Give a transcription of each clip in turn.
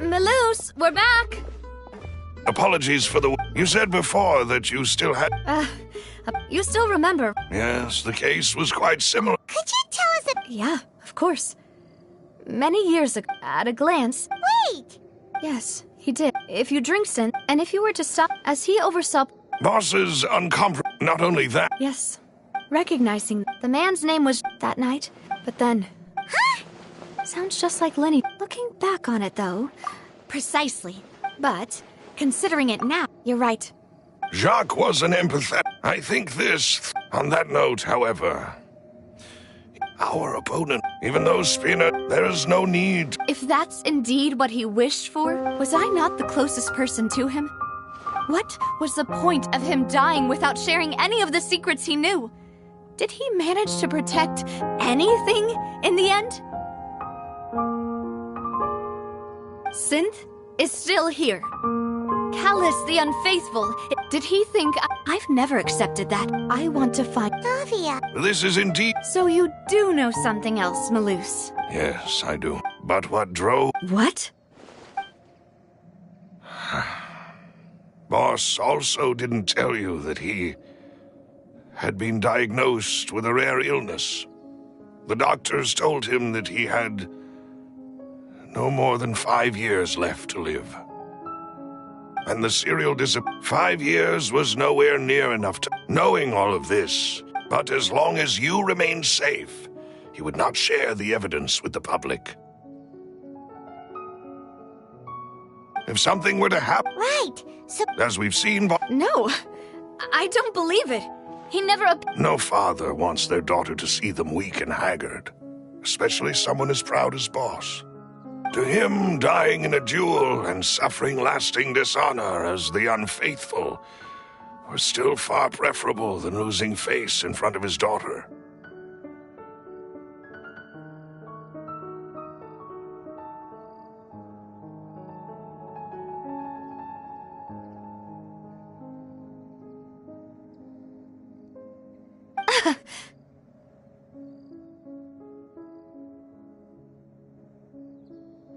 Maloose, we're back! Apologies for the... You said before that you still had... You still remember? Yes, the case was quite similar. Could you tell us Yeah, of course. Many years ago, at a glance... Wait! Yes, he did. If you drink sin, and if you were to stop, as he oversaw... Boss is uncompromised. Not only that... Yes. Recognizing the man's name was that night, but then... Huh? Sounds just like Lenny. Looking back on it, though... Precisely. But, considering it now, you're right. Jacques was an empathetic... I think this... On that note, however... Our opponent, even though Spina, there is no need... If that's indeed what he wished for, was I not the closest person to him? What was the point of him dying without sharing any of the secrets he knew? Did he manage to protect anything in the end? Synth is still here. Callus the Unfaithful. Did he think I've never accepted that? I want to find... Sylvia. This is indeed... So you do know something else, Maloose. Yes, I do. But what drove... What? Boss also didn't tell you that he... had been diagnosed with a rare illness. The doctors told him that he had... no more than 5 years left to live. And the serial 5 years was nowhere near enough to... Knowing all of this, but as long as you remained safe, he would not share the evidence with the public. If something were to happen... Right. So... As we've seen... No, I don't believe it. He never... No father wants their daughter to see them weak and haggard, especially someone as proud as Boss. To him, dying in a duel and suffering lasting dishonor as the unfaithful was still far preferable than losing face in front of his daughter.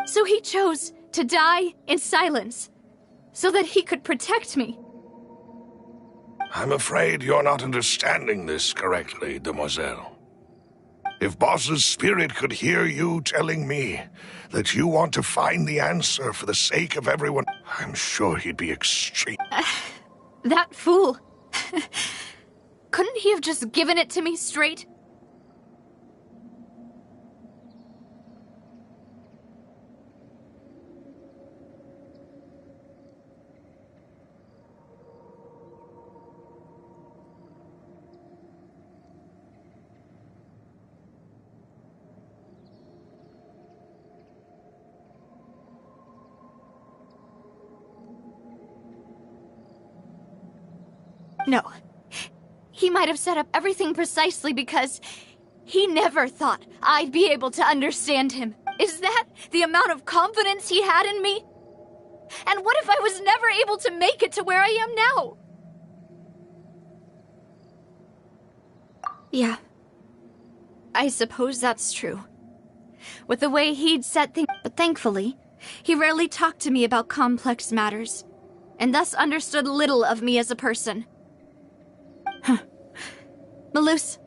So he chose to die in silence, so that he could protect me. I'm afraid you're not understanding this correctly, demoiselle. If Boss's spirit could hear you telling me that you want to find the answer for the sake of everyone, I'm sure he'd be extreme. That fool. Couldn't he have just given it to me straight? No. He might have set up everything precisely because he never thought I'd be able to understand him. Is that the amount of confidence he had in me? And what if I was never able to make it to where I am now? Yeah. I suppose that's true. With the way he'd set things, but thankfully, he rarely talked to me about complex matters. and thus understood little of me as a person. Malus,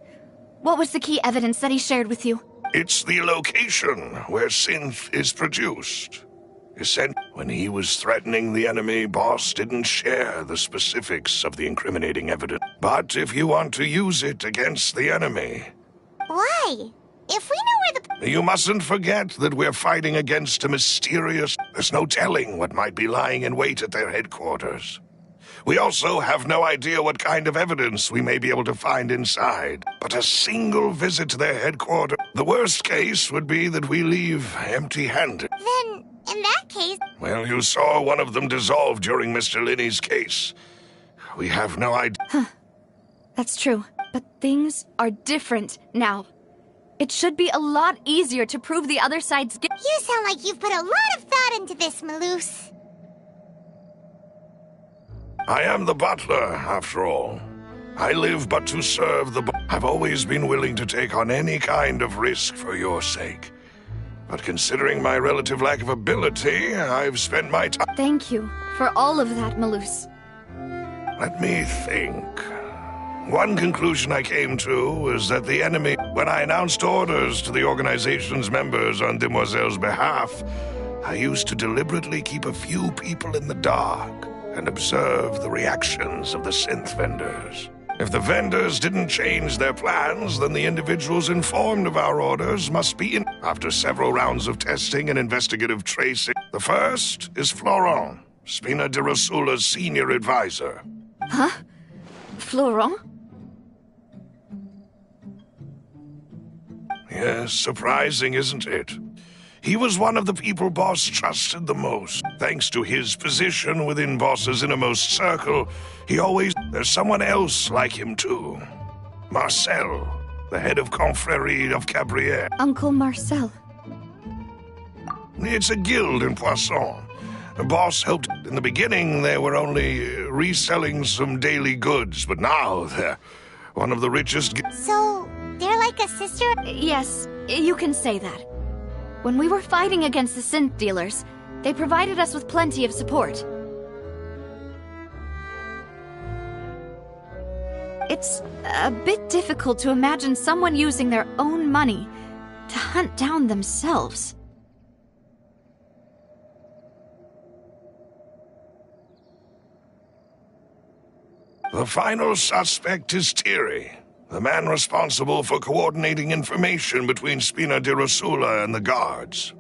what was the key evidence that he shared with you? It's the location where synth is produced. When he was threatening the enemy, Boss didn't share the specifics of the incriminating evidence. But if you want to use it against the enemy... Why? If we know where the... You mustn't forget that we're fighting against a mysterious... There's no telling what might be lying in wait at their headquarters. We also have no idea what kind of evidence we may be able to find inside. But a single visit to their headquarters... The worst case would be that we leave empty-handed. Then, in that case... Well, you saw one of them dissolve during Mr. Linney's case. We have no idea... That's true, but things are different now. It should be a lot easier to prove the other side's guilt. You sound like you've put a lot of thought into this, Malus. I am the butler, after all. I live but to serve the... I've always been willing to take on any kind of risk for your sake. But considering my relative lack of ability, I've spent my time... Thank you for all of that, Malus. Let me think. One conclusion I came to was that the enemy... When I announced orders to the organization's members on Demoiselle's behalf, I used to deliberately keep a few people in the dark and observe the reactions of the synth vendors. If the vendors didn't change their plans, then the individuals informed of our orders must be in... After several rounds of testing and investigative tracing, the first is Florent, Spina de Rosula's senior advisor. Huh? Florent? Yes, surprising, isn't it? He was one of the people Boss trusted the most. Thanks to his position within Boss's innermost circle, there's someone else like him too. Marcel, the head of Confrérie of Cabrières. Uncle Marcel. It's a guild in Poisson. The Boss helped. In the beginning, they were only reselling some daily goods, but now they're one of the richest... So, they're like a sister? Yes, you can say that. When we were fighting against the synth dealers, they provided us with plenty of support. It's a bit difficult to imagine someone using their own money to hunt down themselves. The final suspect is Thierry, the man responsible for coordinating information between Spina de Rosula and the guards.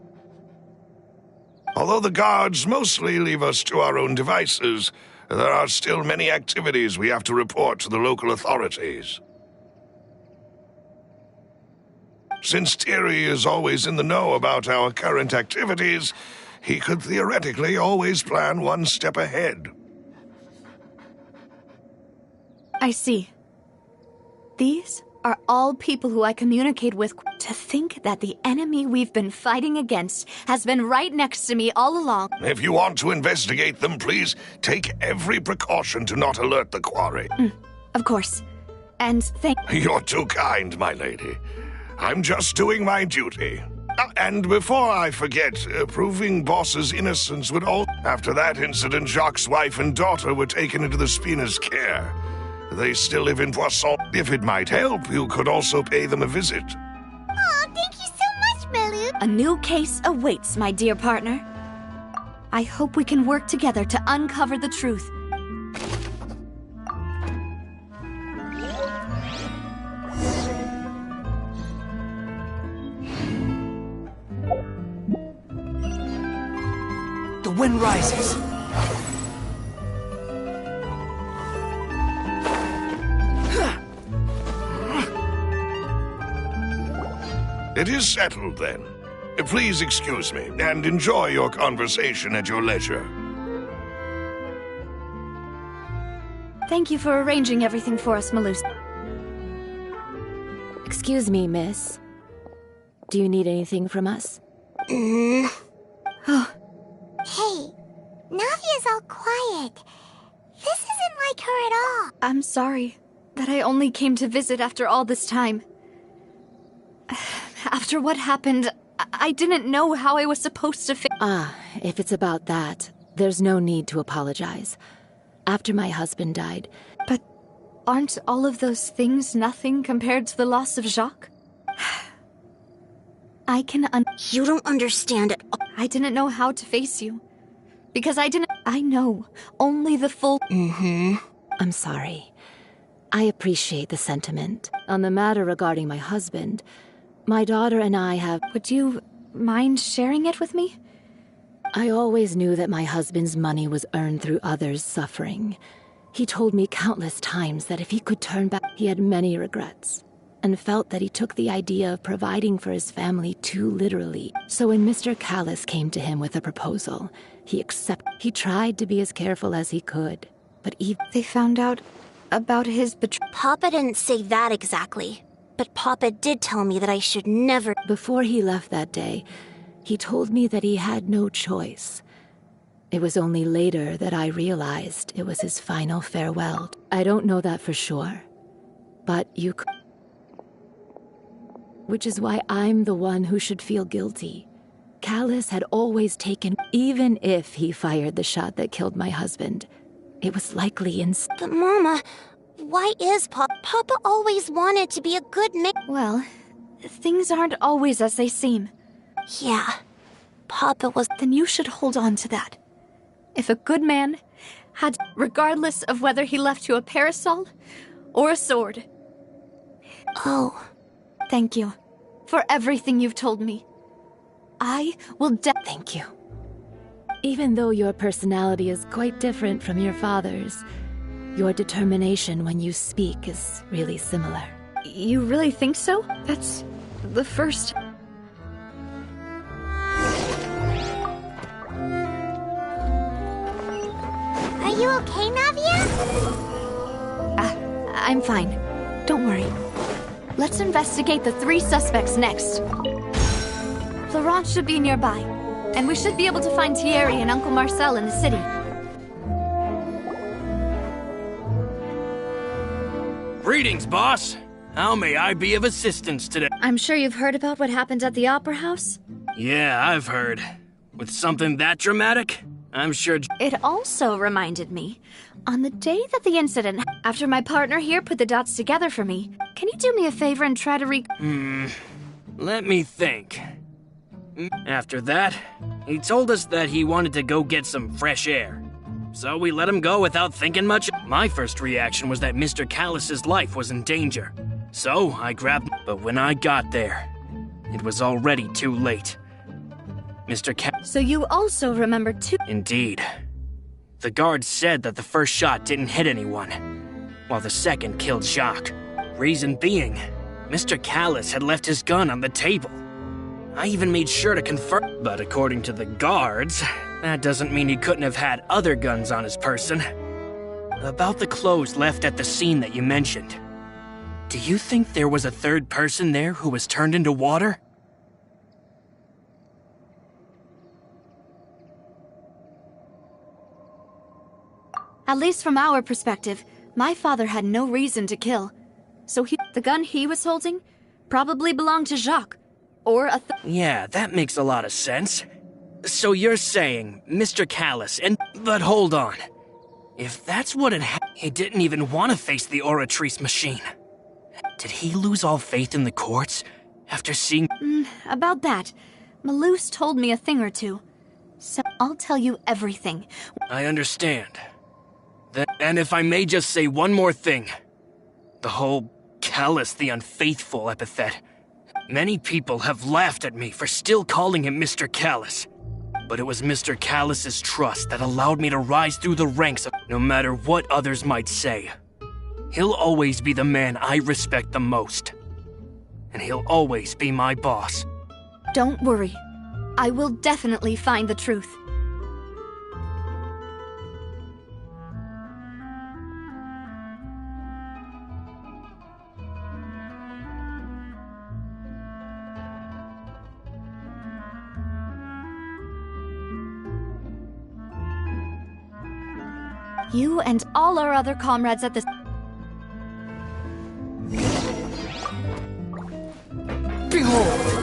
Although the guards mostly leave us to our own devices, there are still many activities we have to report to the local authorities. Since Thierry is always in the know about our current activities, he could theoretically always plan one step ahead. I see. These are all people who I communicate with. To think that the enemy we've been fighting against has been right next to me all along. If you want to investigate them, please take every precaution to not alert the quarry. Of course. And You're too kind, my lady. I'm just doing my duty. And before I forget, proving Boss's innocence would all... After that incident, Jacques' wife and daughter were taken into the Spina's care. They still live in Poisson. If it might help, you could also pay them a visit. Oh, thank you so much, Malus. A new case awaits, my dear partner. I hope we can work together to uncover the truth. The wind rises. It is settled, then. Please excuse me, and enjoy your conversation at your leisure. Thank you for arranging everything for us, Malus. Excuse me, miss. Do you need anything from us? Hey, Navia's all quiet. This isn't like her at all. I'm sorry that I only came to visit after all this time. After what happened, I didn't know how I was supposed to If it's about that, There's no need to apologize. After my husband died, But aren't all of those things nothing compared to the loss of Jacques? I can You don't understand it. I didn't know how to face you. Because I know only the full... I'm sorry. I appreciate the sentiment. On the matter regarding my husband, my daughter and I have... Would you mind sharing it with me? I always knew that my husband's money was earned through others' suffering. He told me countless times that if he could turn back, he had many regrets, and felt that he took the idea of providing for his family too literally. So when Mr. Callis came to him with a proposal, he accepted. He tried to be as careful as he could, but even... They found out about his betrayal. Papa didn't say that exactly. But Papa did tell me that I should never... Before he left that day, he told me that he had no choice. It was only later that I realized it was his final farewell. I don't know that for sure, but you could. Which is why I'm the one who should feel guilty. Callis had always taken, even if he fired the shot that killed my husband, it was likely in... But Mama, why is Papa? Papa always wanted to be a good man. Well, things aren't always as they seem. Yeah, Papa was... Then you should hold on to that. If a good man had, regardless of whether he left you a parasol or a sword. Oh. Thank you for everything you've told me. I will Thank you. Even though your personality is quite different from your father's, your determination when you speak is really similar. You really think so? That's the first... Are you okay, Navia? I'm fine. Don't worry. Let's investigate the 3 suspects next. Florence should be nearby, and we should be able to find Thierry and Uncle Marcel in the city. Greetings, boss. How may I be of assistance today? I'm sure you've heard about what happened at the Opera House? Yeah, I've heard. With something that dramatic, I'm sure... It also reminded me, on the day that the incident... After my partner here put the dots together for me, can you do me a favor and try to Let me think. After that, he told us that he wanted to go get some fresh air. So we let him go without thinking much. My first reaction was that Mr. Callis's life was in danger. So I grabbed... But when I got there, it was already too late. So you also remember too... Indeed. The guard said that the first shot didn't hit anyone, while the second killed Jacques. Reason being, Mr. Callis had left his gun on the table. I even made sure to confirm, but according to the guards, that doesn't mean he couldn't have had other guns on his person. About the clothes left at the scene that you mentioned, do you think there was a third person there who was turned into water? At least from our perspective, my father had no reason to kill. So the gun he was holding probably belonged to Jacques. Or a Yeah, that makes a lot of sense. So you're saying Mr. Callis and... But hold on. If that's what he didn't even want to face the Oratrice machine. Did he lose all faith in the courts after seeing... About that, Malouse told me a thing or two. So I'll tell you everything. I understand. And if I may just say one more thing. The whole Callis the Unfaithful epithet. Many people have laughed at me for still calling him Mr. Callis. But it was Mr. Callis's trust that allowed me to rise through the ranks, no matter what others might say. He'll always be the man I respect the most. And he'll always be my boss. Don't worry. I will definitely find the truth. You and all our other comrades at this... Behold!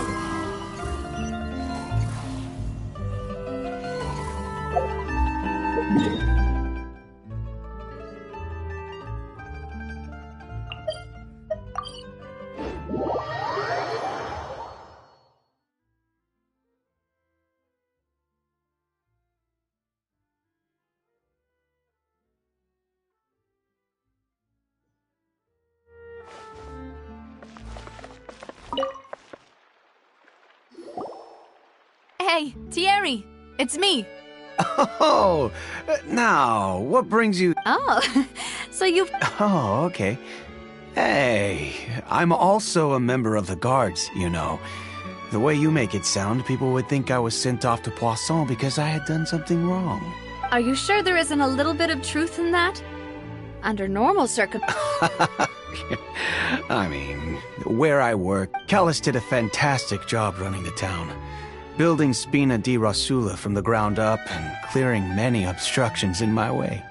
Hey, Thierry, it's me. Oh, now, what brings you... Oh, so you've... Oh, okay. Hey, I'm also a member of the guards, you know. The way you make it sound, people would think I was sent off to Poisson because I had done something wrong. Are you sure there isn't a little bit of truth in that? Under normal circumstances... I mean, where I work, Callis did a fantastic job running the town. Building Spina di Rosula from the ground up and clearing many obstructions in my way.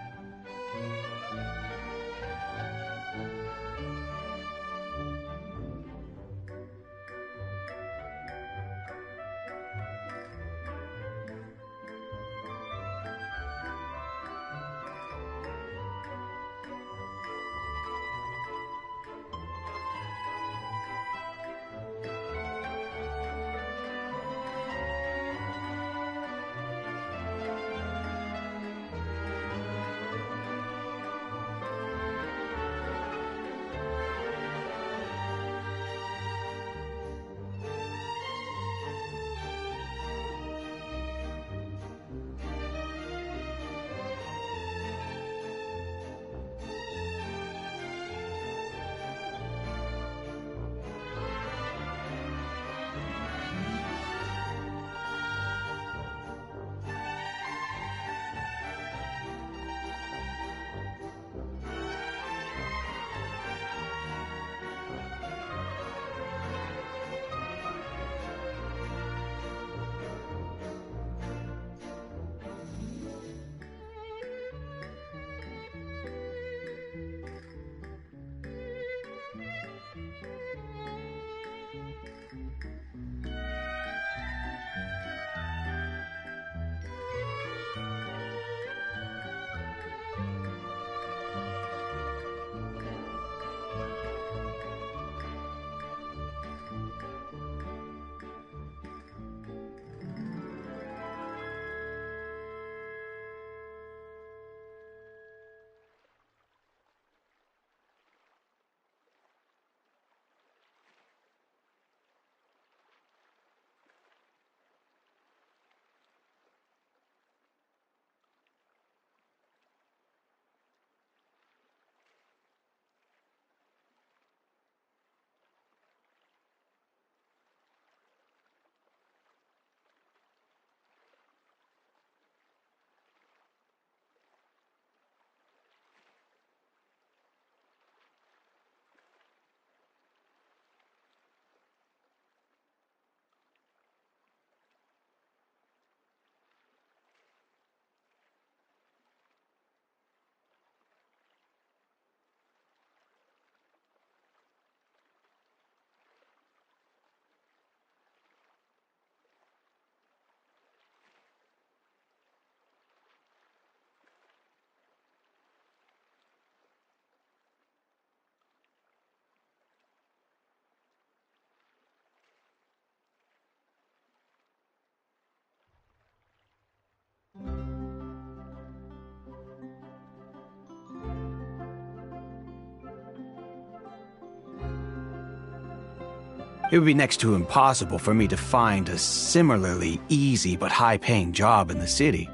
It would be next to impossible for me to find a similarly easy but high-paying job in the city.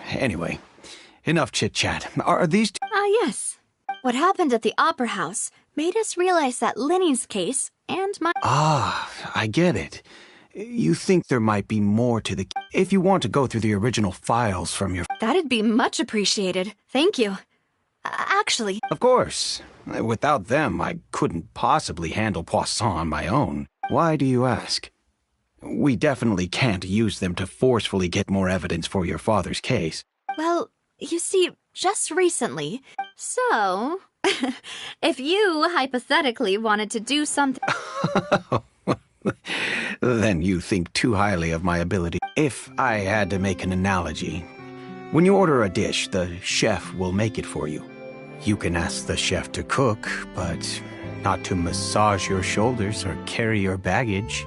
Anyway, enough chit-chat. Are these Yes. What happened at the Opera House made us realize that Linny's case and my... I get it. You think there might be more to the... If you want to go through the original files from your... That'd be much appreciated. Thank you. Actually... Of course. Without them, I couldn't possibly handle Poisson on my own. Why do you ask? We definitely can't use them to forcefully get more evidence for your father's case. Well, you see, just recently... So... if you, hypothetically, wanted to do something... Then you think too highly of my ability. If I had to make an analogy, when you order a dish, the chef will make it for you. You can ask the chef to cook, but not to massage your shoulders or carry your baggage.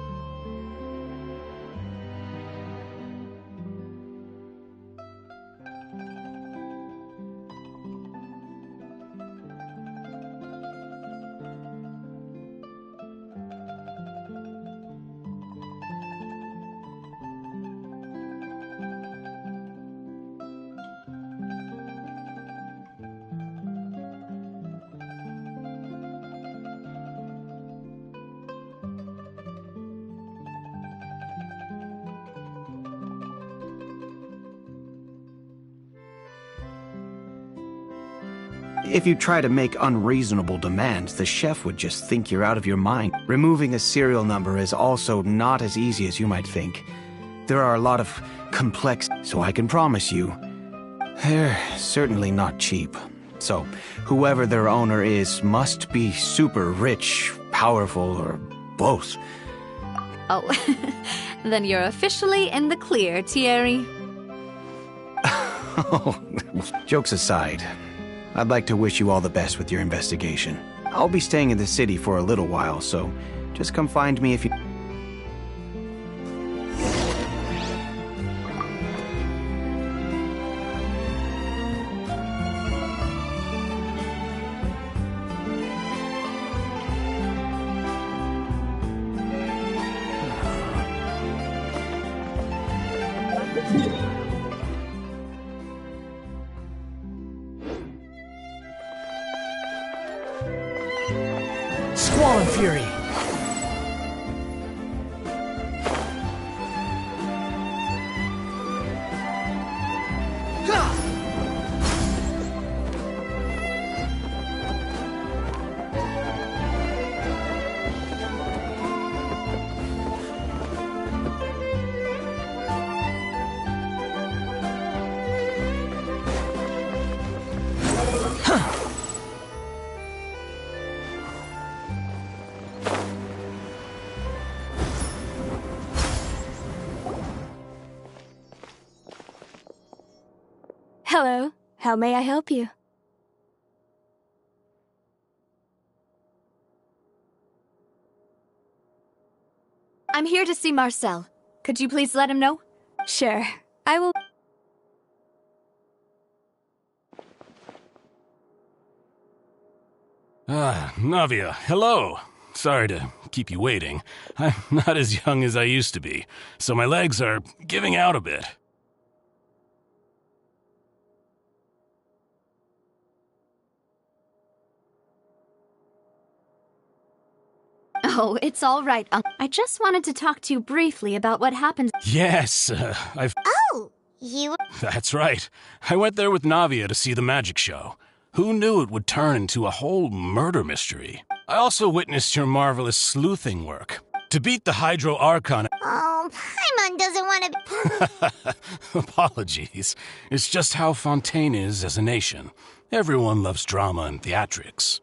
If you try to make unreasonable demands, the chef would just think you're out of your mind. Removing a serial number is also not as easy as you might think. There are a lot of complex, so I can promise you, they're certainly not cheap. So, whoever their owner is must be super rich, powerful, or both. Oh, then you're officially in the clear, Thierry. Jokes aside, I'd like to wish you all the best with your investigation. I'll be staying in the city for a little while, so just come find me if you... Squall and Fury! Hello. How may I help you? I'm here to see Marcel. Could you please let him know? Sure. I will... Navia, hello. Sorry to keep you waiting. I'm not as young as I used to be, so my legs are giving out a bit. Oh, it's all right, Uncle. I just wanted to talk to you briefly about what happened. Yes, Oh, you... That's right. I went there with Navia to see the magic show. Who knew it would turn into a whole murder mystery? I also witnessed your marvelous sleuthing work. To beat the Hydro Archon... Oh, Paimon doesn't want to... Apologies. It's just how Fontaine is as a nation. Everyone loves drama and theatrics.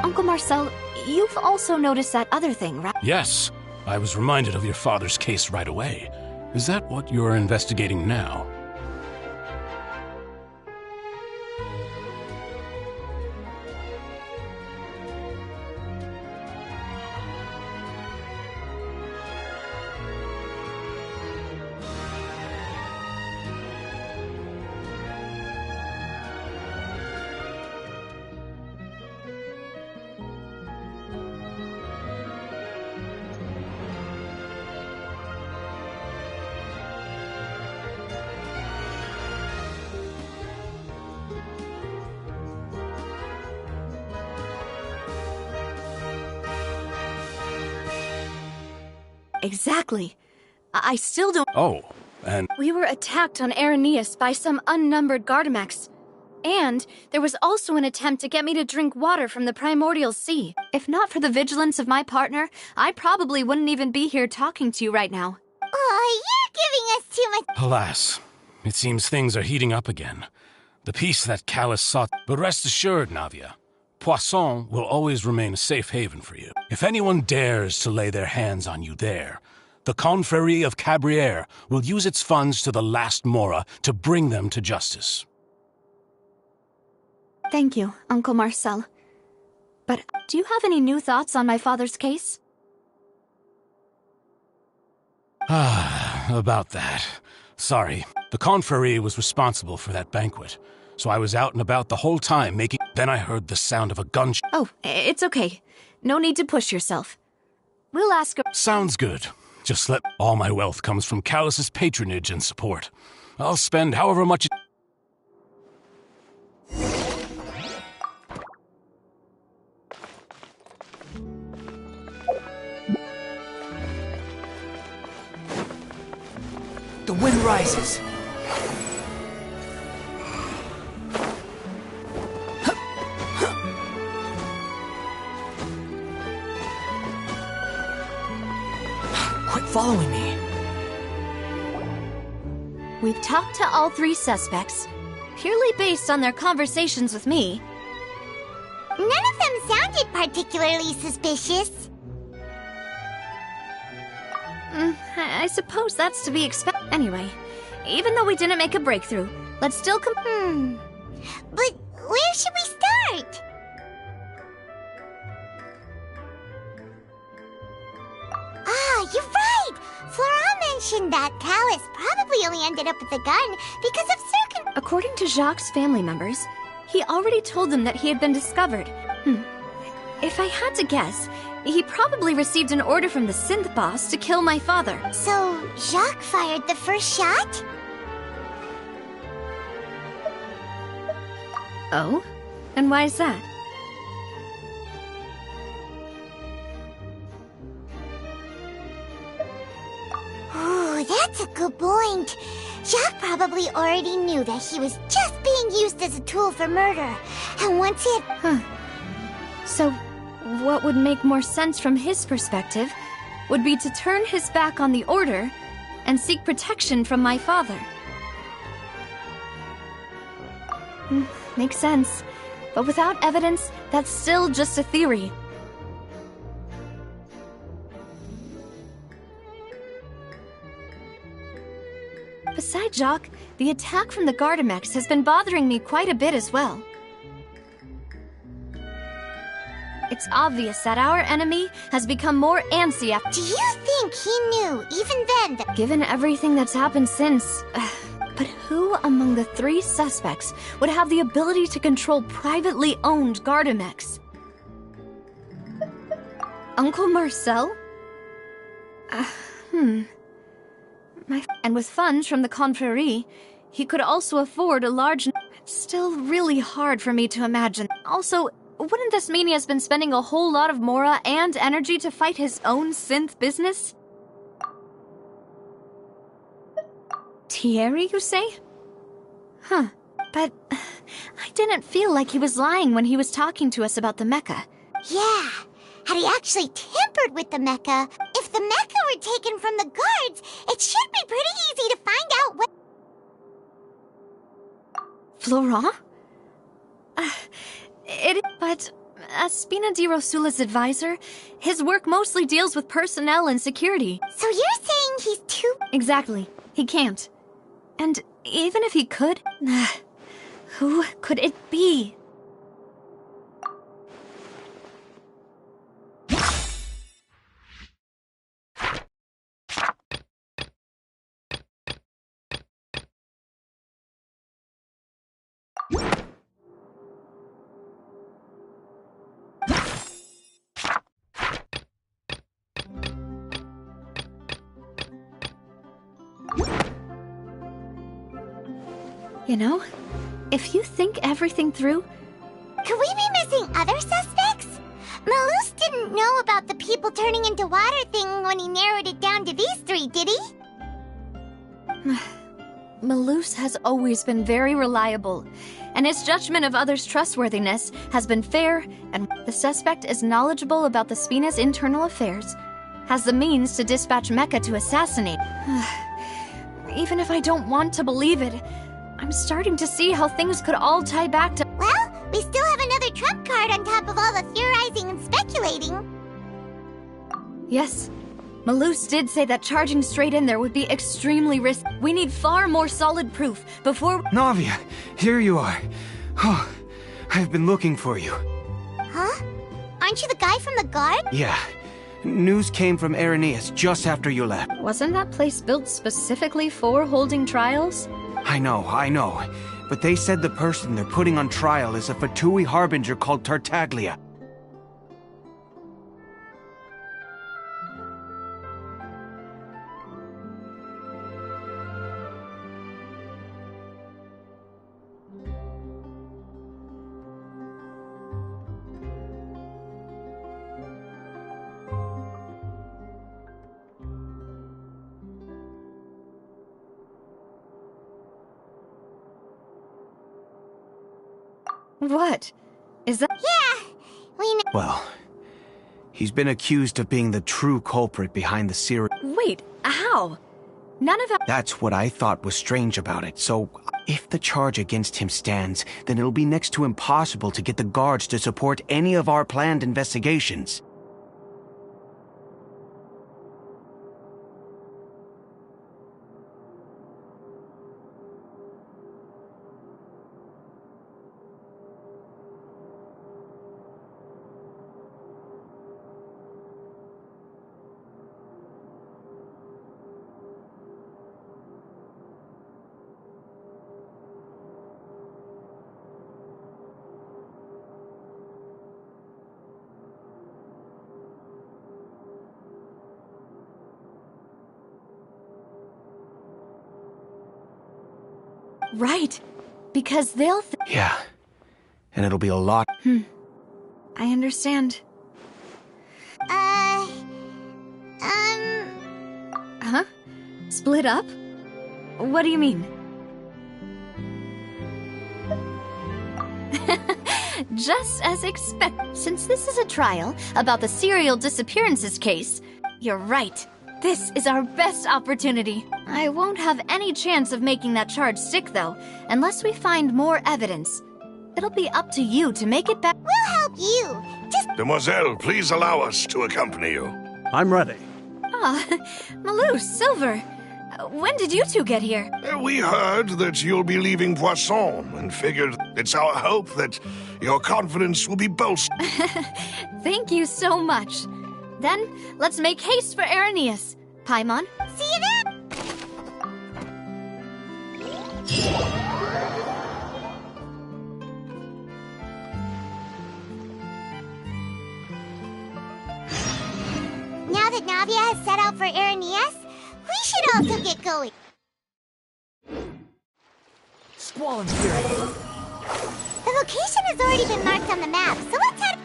Uncle Marcel, you've also noticed that other thing, right? Yes, I was reminded of your father's case right away. Is that what you're investigating now? Exactly. I still don't... Oh, and We were attacked on Araneus by some unnumbered Gardamex. And there was also an attempt to get me to drink water from the primordial sea. If not for the vigilance of my partner, I probably wouldn't even be here talking to you right now. Oh, you're giving us too much. alas, it seems things are heating up again. The peace that Callus sought. But rest assured, Navia, Poisson will always remain a safe haven for you. If anyone dares to lay their hands on you there, the Confrérie of Cabrières will use its funds to the last Mora to bring them to justice. Thank you, Uncle Marcel. But do you have any new thoughts on my father's case? About that. Sorry, the Confrérie was responsible for that banquet, so I was out and about the whole time making... Then I heard the sound of a gunshot. Oh, it's okay. No need to push yourself. We'll ask her... Sounds good. Just let... All my wealth comes from Callus's patronage and support. I'll spend however much... The wind rises. Quit following me. We've talked to all three suspects, purely based on their conversations with me. None of them sounded particularly suspicious. I suppose that's to be expected. Anyway, even though we didn't make a breakthrough, let's still But where should we start? Ah, you're right! Flora mentioned that Callus probably only ended up with the gun because of According to Jacques' family members, he already told them that he had been discovered. If I had to guess, he probably received an order from the synth boss to kill my father. So, Jacques fired the first shot? Oh? And why is that? Ooh, that's a good point. Jacques probably already knew that he was just being used as a tool for murder. And once it... So, what would make more sense from his perspective would be to turn his back on the order and seek protection from my father. Makes sense. But without evidence, that's still just a theory. Besides Jacques, the attack from the Gardamex has been bothering me quite a bit as well. It's obvious that our enemy has become more antsy after— Do you think he knew, even then, that— Given everything that's happened since... but who among the three suspects would have the ability to control privately owned Gardamex? Uncle Marcel? And with funds from the Confrérie, he could also afford a large... It's still really hard for me to imagine. Also, wouldn't this mean he has been spending a whole lot of mora and energy to fight his own synth business? Thierry, you say? But I didn't feel like he was lying when he was talking to us about the mecha. Yeah, had he actually tampered with the mecha? If the mecha were taken from the guards, it should be pretty easy to find out what— Florent? But As Spina di Rosula's advisor, his work mostly deals with personnel and security. So you're saying he's too... Exactly. He can't. And even if he could, who could it be? You know, if you think everything through... Could we be missing other suspects? Malus didn't know about the people turning into water thing when he narrowed it down to these three, did he? Malus has always been very reliable, and his judgment of others' trustworthiness has been fair, and the suspect is knowledgeable about the Spina's internal affairs, has the means to dispatch Mecha to assassinate. Even if I don't want to believe it, I'm starting to see how things could all tie back to... Well, we still have another trump card on top of all the theorizing and speculating. Yes. Malus did say that charging straight in there would be extremely risky. We need far more solid proof before... Navia, here you are. Oh, I've been looking for you. Huh? Aren't you the guy from the guard? Yeah. News came from Irenaeus just after you left. Wasn't that place built specifically for holding trials? I know. But they said the person they're putting on trial is a Fatui harbinger called Tartaglia. What? Is that... Yeah, we know. Well, he's been accused of being the true culprit behind the serial... Wait, how? None of that... That's what I thought was strange about it, so if the charge against him stands, then it'll be next to impossible to get the guards to support any of our planned investigations. Right. Because they'll... Yeah. And it'll be a lot... I understand. Huh? Split up? What do you mean? Just as expected. Since this is a trial about the serial disappearances case, you're right. This is our best opportunity. I won't have any chance of making that charge stick, though, unless we find more evidence. It'll be up to you to make it back. We'll help you. Just... Demoiselle, please allow us to accompany you. I'm ready. Malus, Silver, when did you two get here? We heard that you'll be leaving Poisson and figured it's our hope that your confidence will be bolstered. Thank you so much. Then, let's make haste for Irenaeus. Paimon? See you then! Now that Navia has set out for Irenaeus, we should also get going. Squall's Fury. The location has already been marked on the map, so let's head...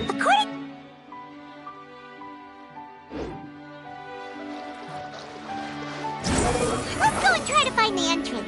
According... Let's go and try to find the entrance.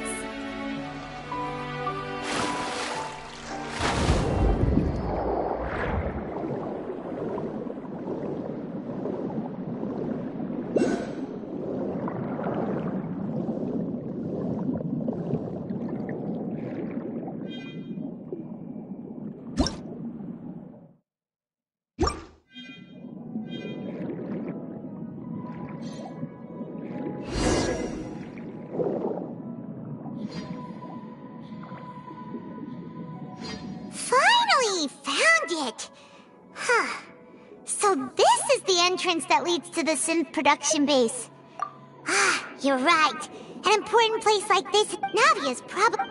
this is the entrance that leads to the synth production base. Ah, you're right. An important place like this, Navia's probably...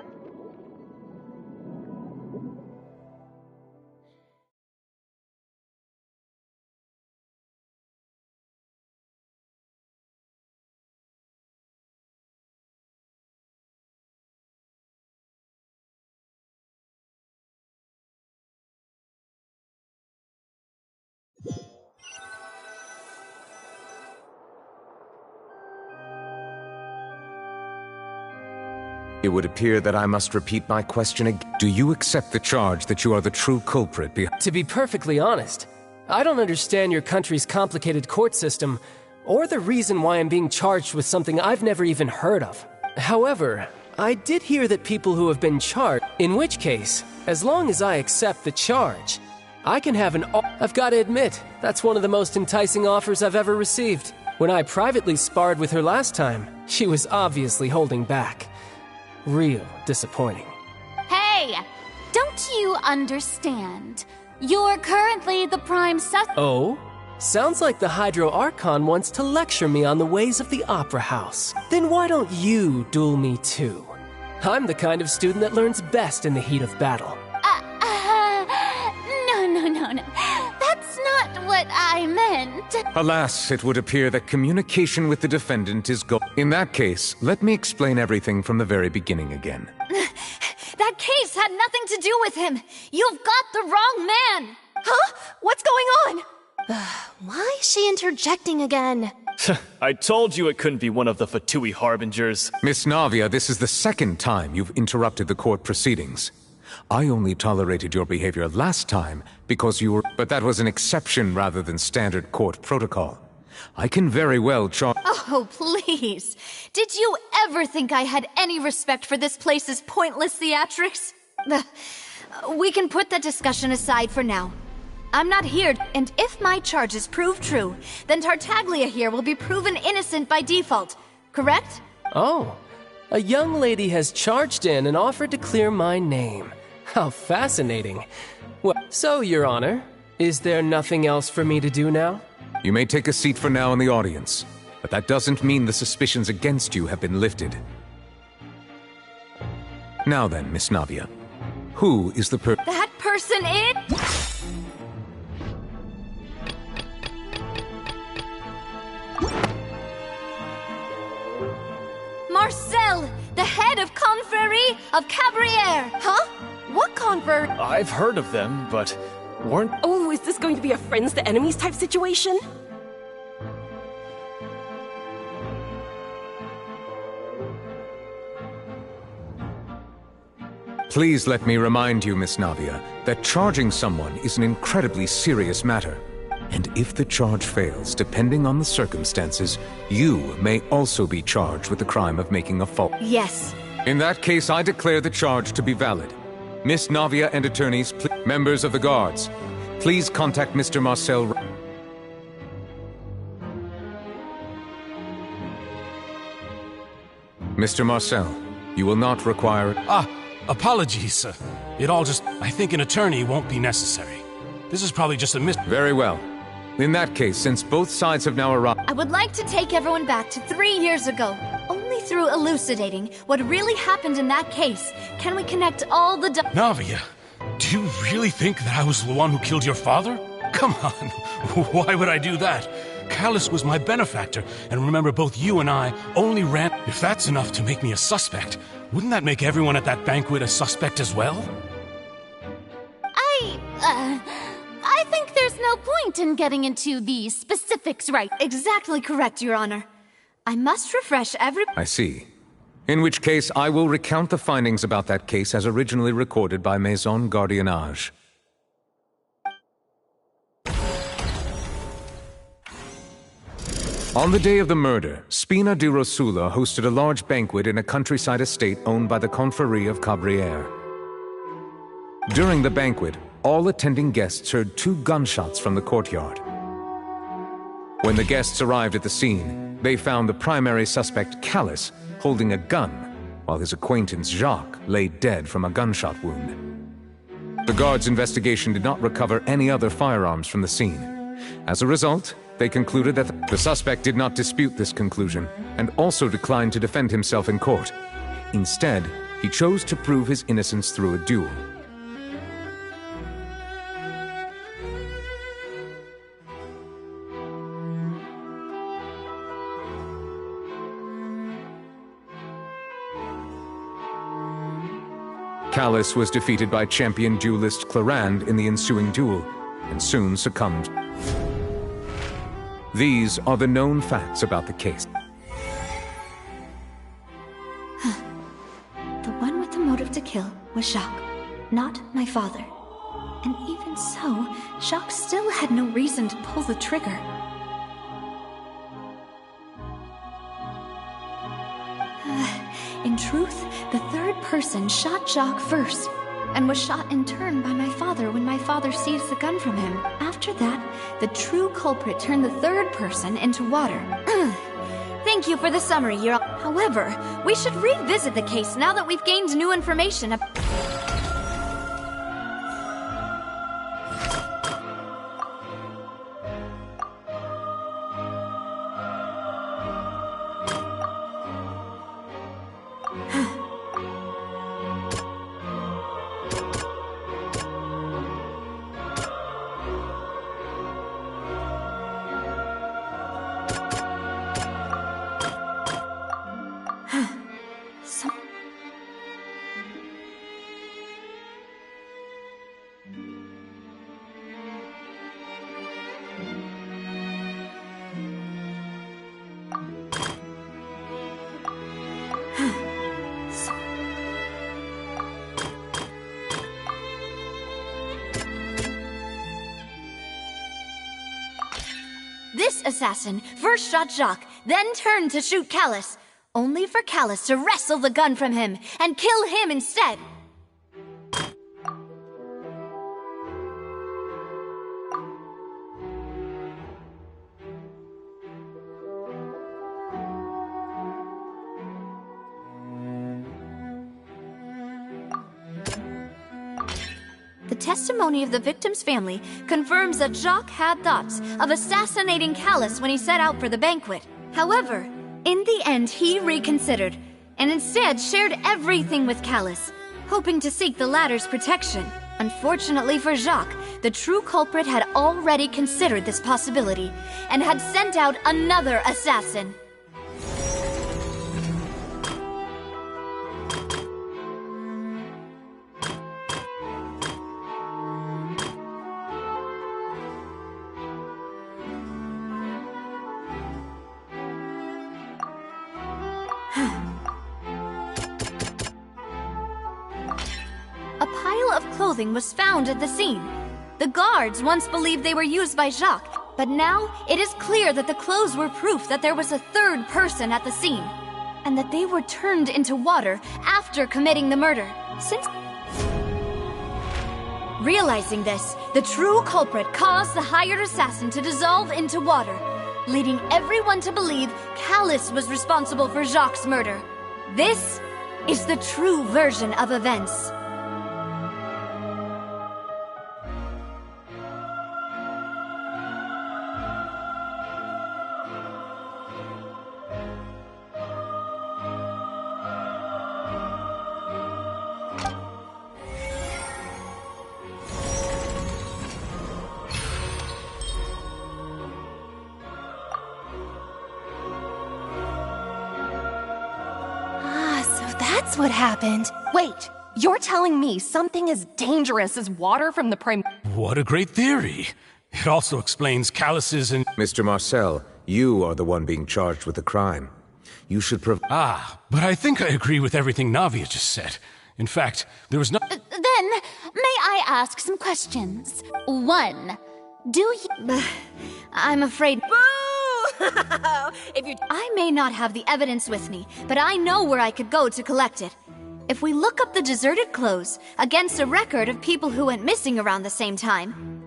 It would appear that I must repeat my question again. Do you accept the charge that you are the true culprit behind... To be perfectly honest, I don't understand your country's complicated court system, or the reason why I'm being charged with something I've never even heard of. However, I did hear that people who have been charged, in which case, as long as I accept the charge, I can have an... I've got to admit, that's one of the most enticing offers I've ever received. When I privately sparred with her last time, she was obviously holding back. Real disappointing. Hey! Don't you understand? You're currently the prime suspect. Oh? Sounds like the Hydro Archon wants to lecture me on the ways of the Opera House. Then why don't you duel me too? I'm the kind of student that learns best in the heat of battle. No. That's not what I meant. Alas, it would appear that communication with the defendant is In that case, let me explain everything from the very beginning again. That case had nothing to do with him. You've got the wrong man. Huh? What's going on? Why is she interjecting again? I told you it couldn't be one of the Fatui harbingers. Miss Navia, this is the second time you've interrupted the court proceedings. I only tolerated your behavior last time because you were... But that was an exception rather than standard court protocol. I can very well charge... Oh, please. Did you ever think I had any respect for this place's pointless theatrics? We can put that discussion aside for now. I'm not here, and if my charges prove true, then Tartaglia here will be proven innocent by default, correct? Oh, a young lady has charged in and offered to clear my name. How fascinating. Well, so, Your Honor, is there nothing else for me to do now? You may take a seat for now in the audience, but that doesn't mean the suspicions against you have been lifted. Now then, Miss Navia, who is the That person is... Marcel, the head of Confrérie of Cabrières. Huh? What confrérie? I've heard of them, but weren't... Oh, is this going to be a friends to enemies type situation? Please let me remind you, Miss Navia, that charging someone is an incredibly serious matter. And if the charge fails, depending on the circumstances, you may also be charged with the crime of making a fault. Yes. In that case, I declare the charge to be valid. Miss Navia and attorneys, members of the guards, please contact Mr. Marcel. Mr. Marcel, you will not require... Apologies, sir. It all just... I think an attorney won't be necessary. This is probably just a Very well. In that case, since both sides have now arrived... I would like to take everyone back to 3 years ago. Only through elucidating what really happened in that case can we connect all the dots. Navia, do you really think that I was the one who killed your father? Come on, why would I do that? Callus was my benefactor, and remember both you and I only ran... If that's enough to make me a suspect, wouldn't that make everyone at that banquet a suspect as well? I think there's no point in getting into the specifics right. Exactly correct, Your Honor. I must refresh every... I see. In which case, I will recount the findings about that case as originally recorded by Maison Gardiennage. On the day of the murder, Spina di Rosula hosted a large banquet in a countryside estate owned by the Confrérie of Cabrières. During the banquet, all attending guests heard 2 gunshots from the courtyard. When the guests arrived at the scene, they found the primary suspect, Callus, holding a gun, while his acquaintance, Jacques, lay dead from a gunshot wound. The guards' investigation did not recover any other firearms from the scene, As a result, they concluded that the suspect did not dispute this conclusion and also declined to defend himself in court. Instead, he chose to prove his innocence through a duel. Callus was defeated by champion duelist Clarand in the ensuing duel, and soon succumbed. These are the known facts about the case. The one with the motive to kill was Jacques, not my father. And even so, Jacques still had no reason to pull the trigger. In truth, the third person shot Jacques first, and was shot in turn by my father when my father seized the gun from him. After that, the true culprit turned the third person into water. Thank you for the summary, Your Honor. However, we should revisit the case now that we've gained new information. This assassin first shot Jacques, then turned to shoot Callus, only for Callus to wrestle the gun from him and kill him instead. The testimony of the victim's family confirms that Jacques had thoughts of assassinating Callus when he set out for the banquet. However, in the end he reconsidered, and instead shared everything with Callus, hoping to seek the latter's protection. Unfortunately for Jacques, the true culprit had already considered this possibility, and had sent out another assassin. A pile of clothing was found at the scene. The guards once believed they were used by Jacques, but now it is clear that the clothes were proof that there was a third person at the scene, and that they were turned into water after committing the murder. Realizing this, the true culprit caused the hired assassin to dissolve into water, leading everyone to believe Callus was responsible for Jacques' murder. This is the true version of events. That's what happened. Wait, you're telling me something as dangerous as water from the What a great theory. It also explains Callus's and... Mr. Marcel, you are the one being charged with the crime. You should but I think I agree with everything Navia just said. In fact, there was no... Then, may I ask some questions? 1. Do you... I'm afraid... Boo! I may not have the evidence with me, but I know where I could go to collect it. If we look up the deserted clothes against a record of people who went missing around the same time...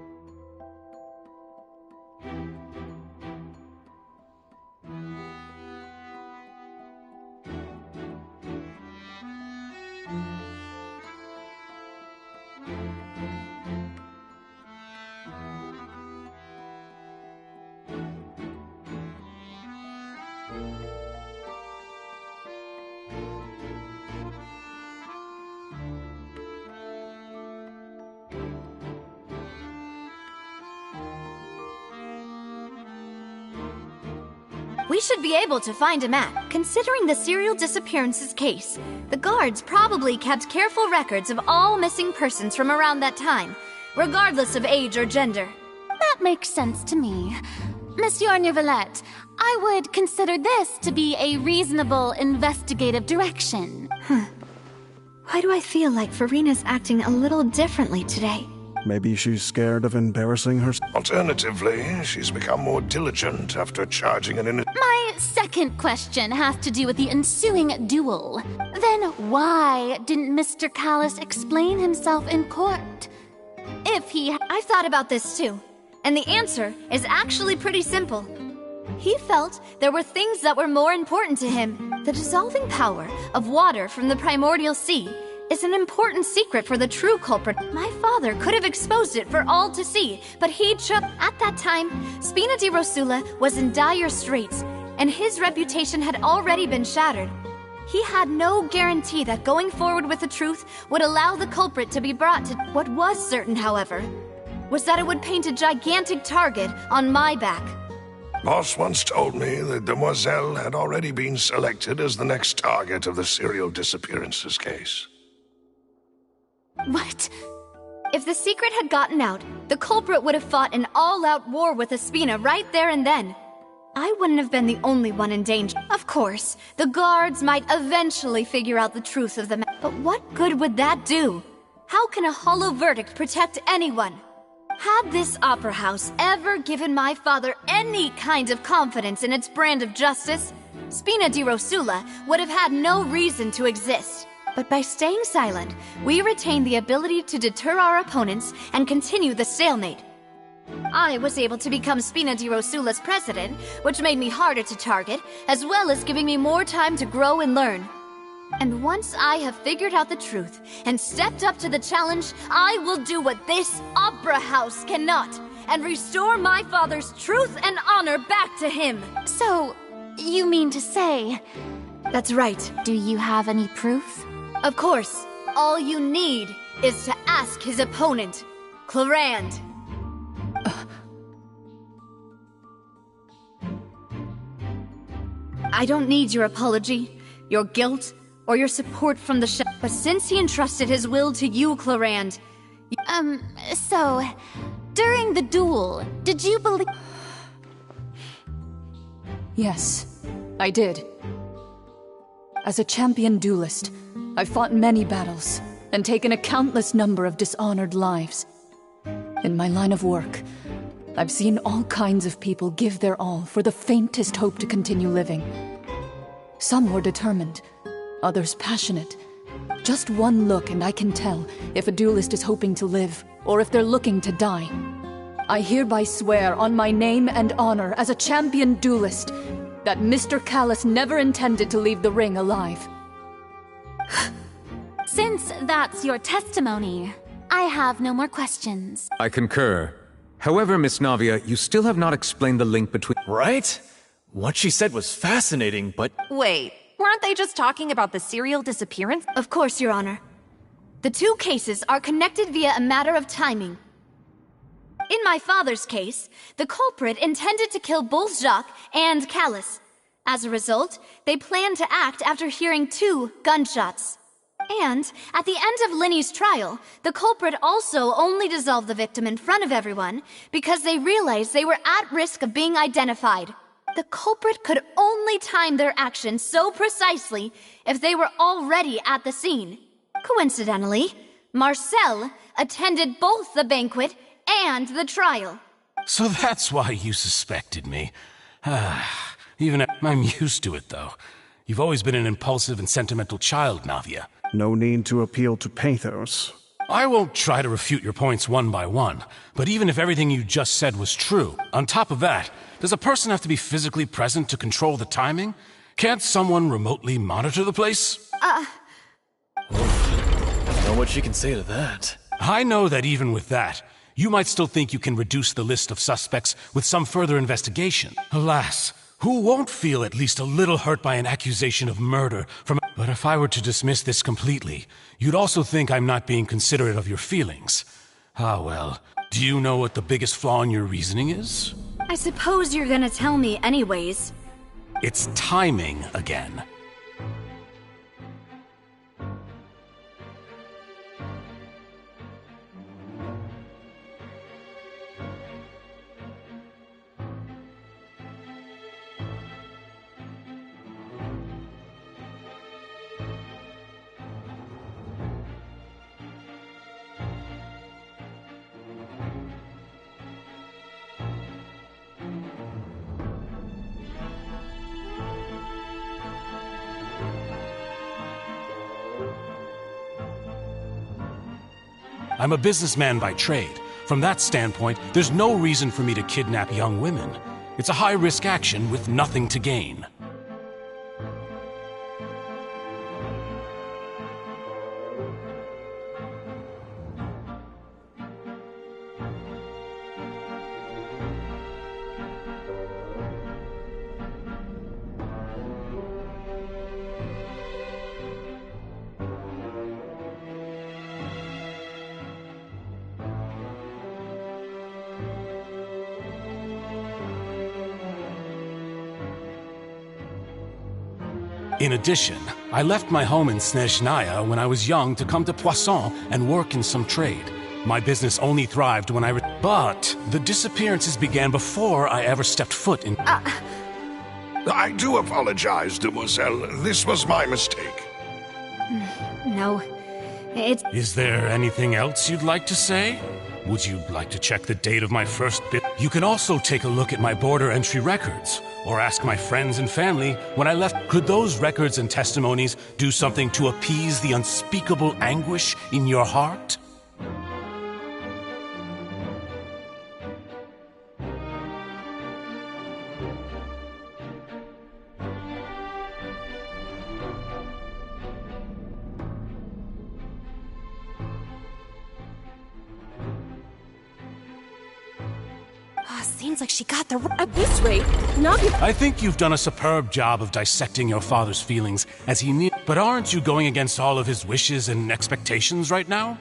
We should be able to find a map. Considering the serial disappearances case, the guards probably kept careful records of all missing persons from around that time, regardless of age or gender. That makes sense to me. Monsieur Neuvillette, I would consider this to be a reasonable investigative direction. Why do I feel like Farina's acting a little differently today? Maybe she's scared of embarrassing herself. Alternatively, she's become more diligent after charging an innocent... My second question has to do with the ensuing duel. Then why didn't Mr. Callis explain himself in court? If he... I've thought about this too, and the answer is actually pretty simple. He felt there were things that were more important to him. The dissolving power of water from the primordial sea is an important secret for the true culprit. My father could have exposed it for all to see, but he chose... At that time, Spina di Rosula was in dire straits, and his reputation had already been shattered. He had no guarantee that going forward with the truth would allow the culprit to be brought to... What was certain, however, was that it would paint a gigantic target on my back. Boss once told me that Demoiselle had already been selected as the next target of the serial disappearances case. What? If the secret had gotten out, the culprit would have fought an all-out war with Espina right there and then. I wouldn't have been the only one in danger. Of course, the guards might eventually figure out the truth of the matter. But what good would that do? How can a hollow verdict protect anyone? Had this opera house ever given my father any kind of confidence in its brand of justice, Spina di Rosula would have had no reason to exist. But by staying silent, we retain the ability to deter our opponents and continue the stalemate. I was able to become Spina di Rosula's president, which made me harder to target, as well as giving me more time to grow and learn. And once I have figured out the truth and stepped up to the challenge, I will do what this opera house cannot, and restore my father's truth and honor back to him. So, you mean to say... That's right. Do you have any proof? Of course. All you need is to ask his opponent, Clarand. I don't need your apology, your guilt, or your support from the but since he entrusted his will to you, Clarand... So... During the duel, did you believe... Yes, I did. As a champion duelist, I've fought many battles and taken a countless number of dishonored lives. In my line of work, I've seen all kinds of people give their all for the faintest hope to continue living. Some were determined, others passionate. Just one look and I can tell if a duelist is hoping to live or if they're looking to die. I hereby swear on my name and honor as a champion duelist that Mr. Callis never intended to leave the ring alive. Since that's your testimony, I have no more questions. I concur. However, Miss Navia, you still have not explained the link between... Right? What she said was fascinating, but... Wait, weren't they just talking about the serial disappearance? Of course, Your Honor. The two cases are connected via a matter of timing. In my father's case, the culprit intended to kill both Jacques and Callis. As a result, they planned to act after hearing 2 gunshots. And, at the end of Linny's trial, the culprit also only dissolved the victim in front of everyone because they realized they were at risk of being identified. The culprit could only time their actions so precisely if they were already at the scene. Coincidentally, Marcel attended both the banquet and the trial. So that's why you suspected me. Even I'm used to it, though. You've always been an impulsive and sentimental child, Navia. No need to appeal to pathos. I won't try to refute your points one by one, but even if everything you just said was true, on top of that, does a person have to be physically present to control the timing? Can't someone remotely monitor the place? I don't know what she can say to that. I know that even with that, you might still think you can reduce the list of suspects with some further investigation. Alas, who won't feel at least a little hurt by an accusation of murder from... But if I were to dismiss this completely, you'd also think I'm not being considerate of your feelings. Ah, well, do you know what the biggest flaw in your reasoning is? I suppose you're gonna tell me anyways. It's timing again. I'm a businessman by trade. From that standpoint, there's no reason for me to kidnap young women. It's a high-risk action with nothing to gain. In addition, I left my home in Snezhnaya when I was young to come to Poisson and work in some trade. My business only thrived when But the disappearances began before I ever stepped foot in... I do apologize, demoiselle. This was my mistake. No, it's... Is there anything else you'd like to say? Would you like to check the date of my first bit? You can also take a look at my border entry records, or ask my friends and family when I left. Could those records and testimonies do something to appease the unspeakable anguish in your heart? Seems like she got the... At this rate, Navi... I think you've done a superb job of dissecting your father's feelings as he need... But aren't you going against all of his wishes and expectations right now?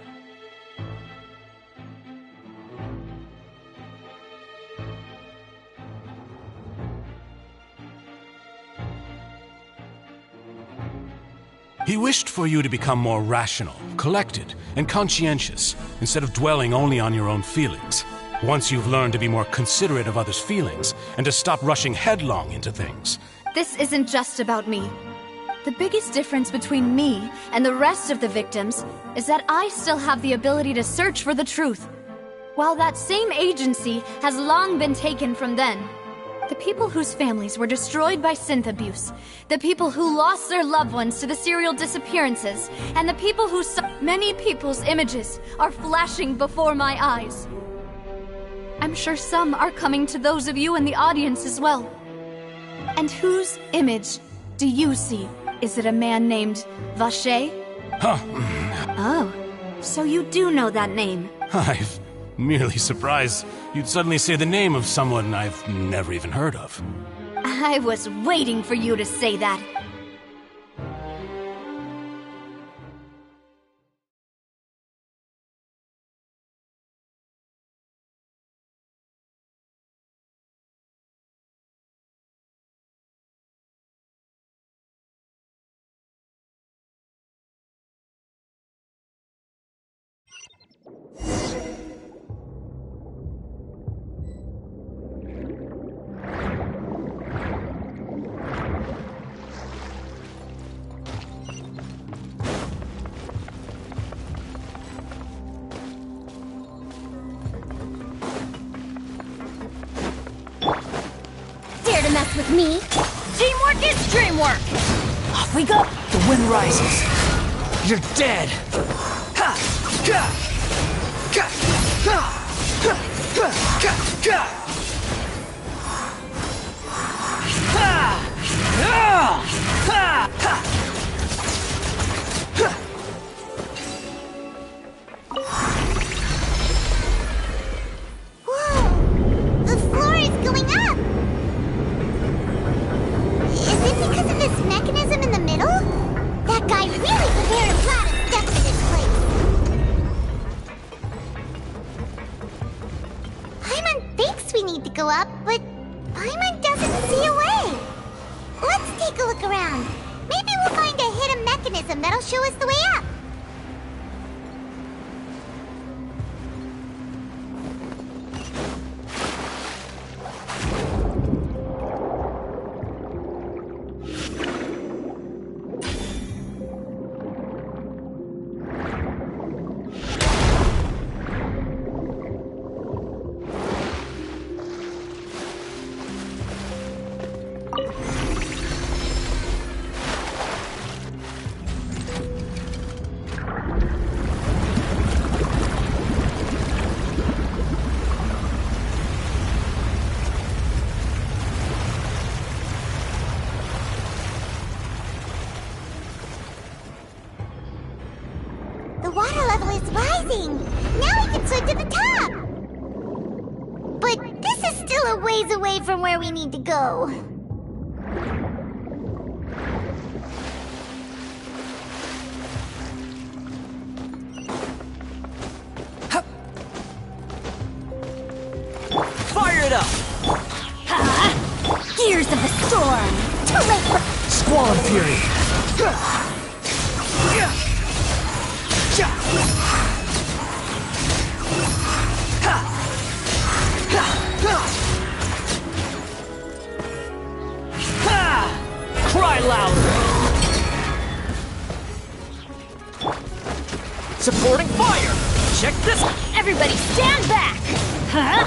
He wished for you to become more rational, collected, and conscientious, instead of dwelling only on your own feelings. Once you've learned to be more considerate of others' feelings, and to stop rushing headlong into things. This isn't just about me. The biggest difference between me and the rest of the victims is that I still have the ability to search for the truth, while that same agency has long been taken from them. The people whose families were destroyed by synth abuse, the people who lost their loved ones to the serial disappearances, and the people who many people's images are flashing before my eyes. I'm sure some are coming to those of you in the audience as well. And whose image do you see? Is it a man named Vacher? Huh. Oh, so you do know that name. I'm merely surprised you'd suddenly say the name of someone I've never even heard of. I was waiting for you to say that. Dare to mess with me? Teamwork is dreamwork! Off we go! The wind rises. You're dead! Whoa! The floor is going up! Is it because of this mechanism in the middle? That guy really prepared a lot of steps in this place. Paimon thinks we need to go up, but Paimon doesn't see a way. Let's take a look around. Maybe we'll find a hidden mechanism that'll show us the way up. The water level is rising! Now we can swim to the top! But this is still a ways away from where we need to go. Fire it up! Gears of the storm! Too late for... Squall Fury! Cry louder! Supporting fire! Check this! Everybody stand back! Huh?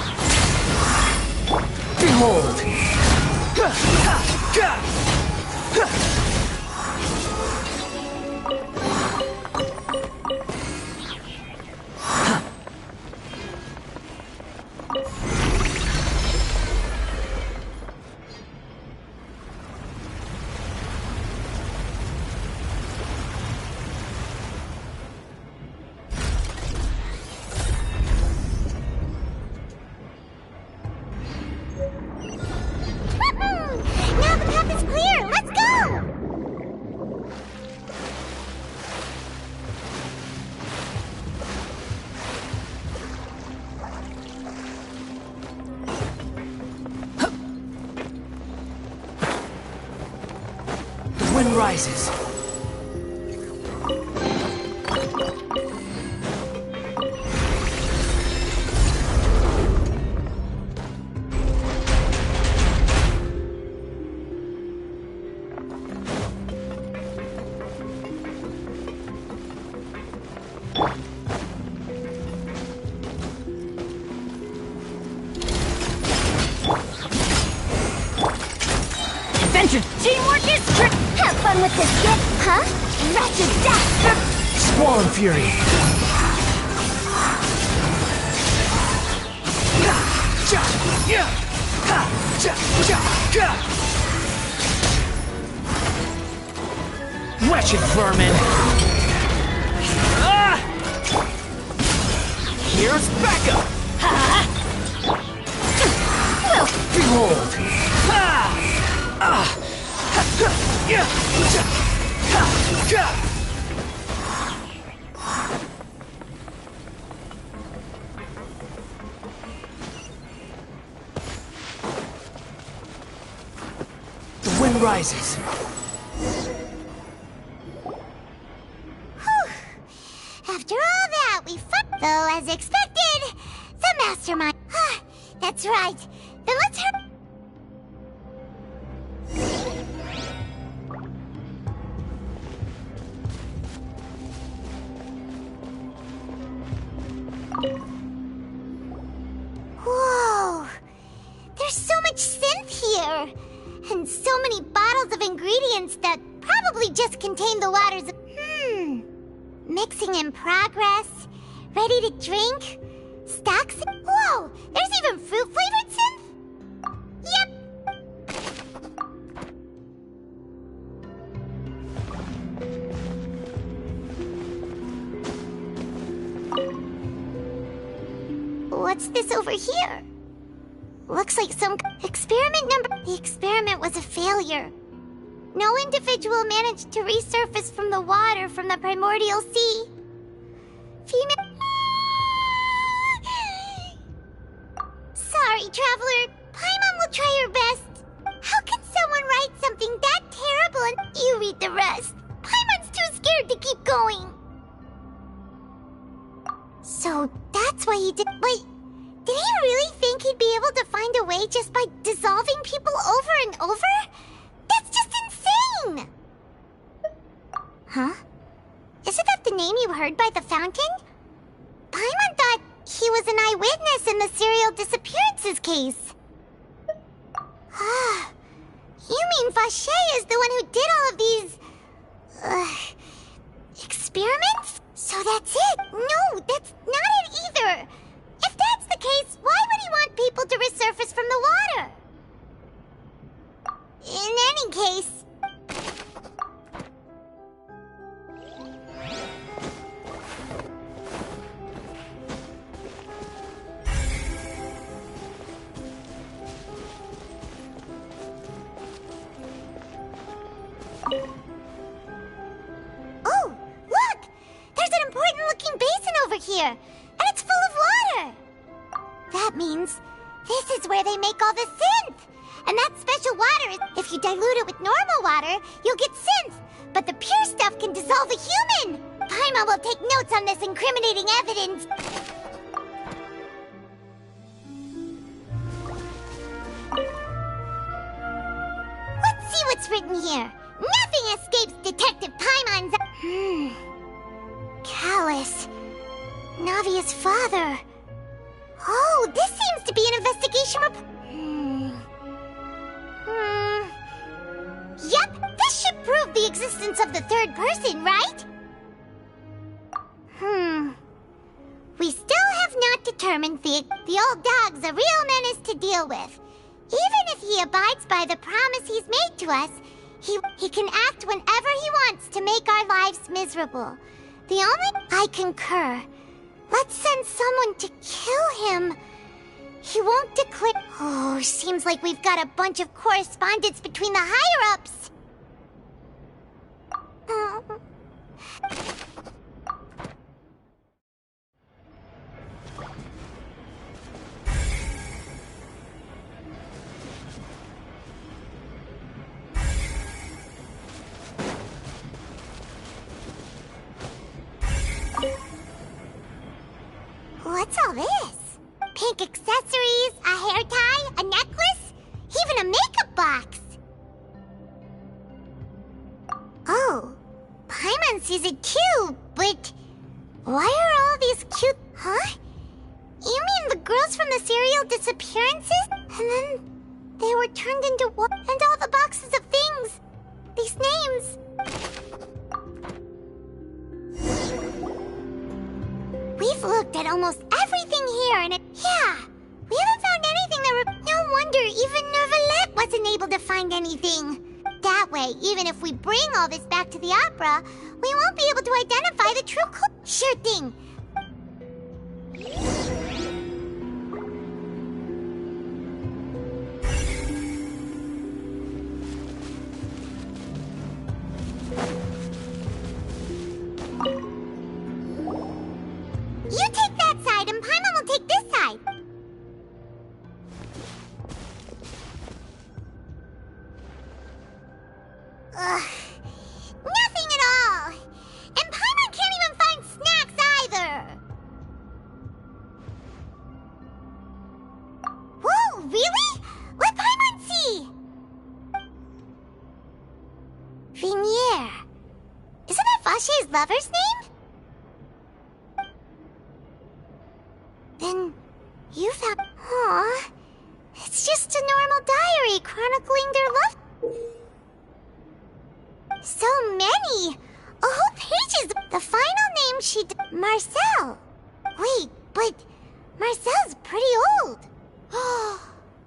Behold! Now the path is clear! Let's go! The wind rises. Adventure teamwork is trick. Have fun with this kid, huh? Ratchet Dash! Squall Fury! Wretched vermin! Here's backup! Behold! The wind rises. Whew. After all that, we fought. Though, as expected, the mastermind. That's right. Then let's hurry. Whoa! There's so much synth here! And so many bottles of ingredients that probably just contain the waters of... Mixing in progress. Ready to drink? Stocks? Whoa! There's even fruit-flavored synth? Yep! What's this over here? Looks like some experiment number... The experiment was a failure. No individual managed to resurface from the water from the primordial sea. Female... Sorry, traveler. Paimon will try her best. How can someone write something something that terrible and you read the rest. Paimon's too scared to keep going. So that's why he did. Wait, did he really think he'd be able to find a way just by dissolving people over and over? That's just insane! Huh? Isn't that the name you heard by the fountain? Paimon thought he was an eyewitness in the serial disappearances case. You mean Vacher is the one who did all of these... experiments? So that's it? No, that's not it either! If that's the case, why would he want people to resurface from the water? In any case... Oh, look! There's an important-looking basin over here, and it's full of water! That means this is where they make all the synth! And that special water is... If you dilute it with normal water, you'll get synth, but the pure stuff can dissolve a human! Paimon will take notes on this incriminating evidence. Let's see what's written here. Nothing escapes Detective Paimon's... Callus. Navia's father. Oh, this seems to be an investigation report. Yep, this should prove the existence of the third person, right? We still have not determined the old dog's a real menace to deal with. Even if he abides by the promise he's made to us, he can act whenever he wants to make our lives miserable. The only... I concur. Let's send someone to kill him. He won't declare... Oh, seems like we've got a bunch of correspondence between the higher-ups. What's all this? Pink accessories, a hair tie, a necklace, even a makeup box. Oh, Paimon sees it too, but why are all these cute... Huh? You mean the girls from the serial disappearances? And then they were turned into what? And all the boxes of things. These names. We've looked at almost everything here, and yeah, we haven't found anything that no wonder even Nervalette wasn't able to find anything. That way, even if we bring all this back to the opera, we won't be able to identify the true Sure thing. You take that side, and Paimon will take this side. Ugh. Nothing at all. And Paimon can't even find snacks either. Whoa, really? Let Paimon see. Vinier. Isn't that Vacher's lover's name? Then you found... Aw. It's just a normal diary chronicling their love... So many! A whole pages! The final name she... Marcel! Wait, but... Marcel's pretty old.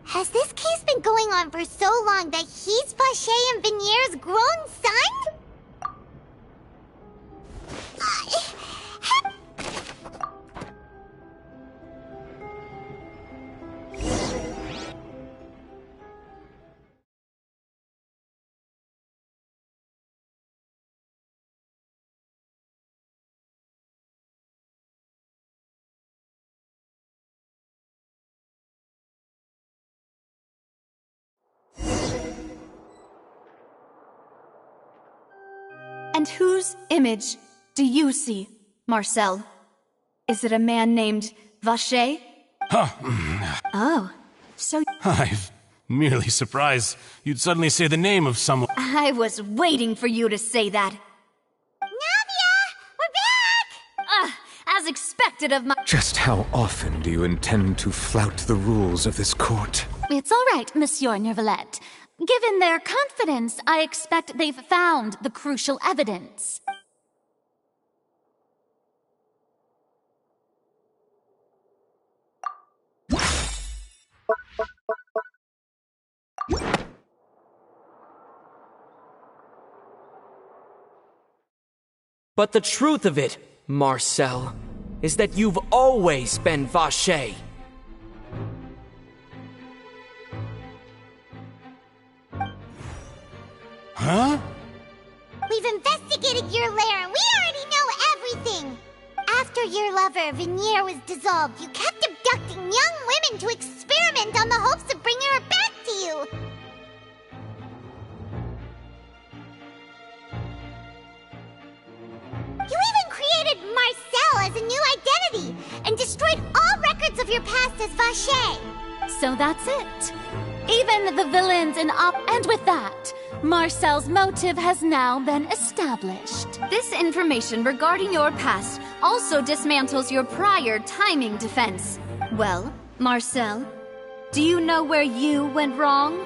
Has this case been going on for so long that he's Vacher and Vinier's grown son? And whose image do you see, Marcel? Is it a man named Vacher? Oh, so... I'm merely surprised you'd suddenly say the name of someone. I was waiting for you to say that. Navia! We're back! As expected of my... Just how often do you intend to flout the rules of this court? It's all right, Monsieur Nervalette. Given their confidence, I expect they've found the crucial evidence. But the truth of it, Marcel, is that you've always been Vacher. Huh? We've investigated your lair and we already know everything! After your lover, Vignier, was dissolved, you kept abducting young women to experiment on the hopes of bringing her back to you! You even created Marcel as a new identity and destroyed all records of your past as Vacher! So that's it. Even the villains in and with that, Marcel's motive has now been established. This information regarding your past also dismantles your prior timing defense. Well, Marcel, do you know where you went wrong?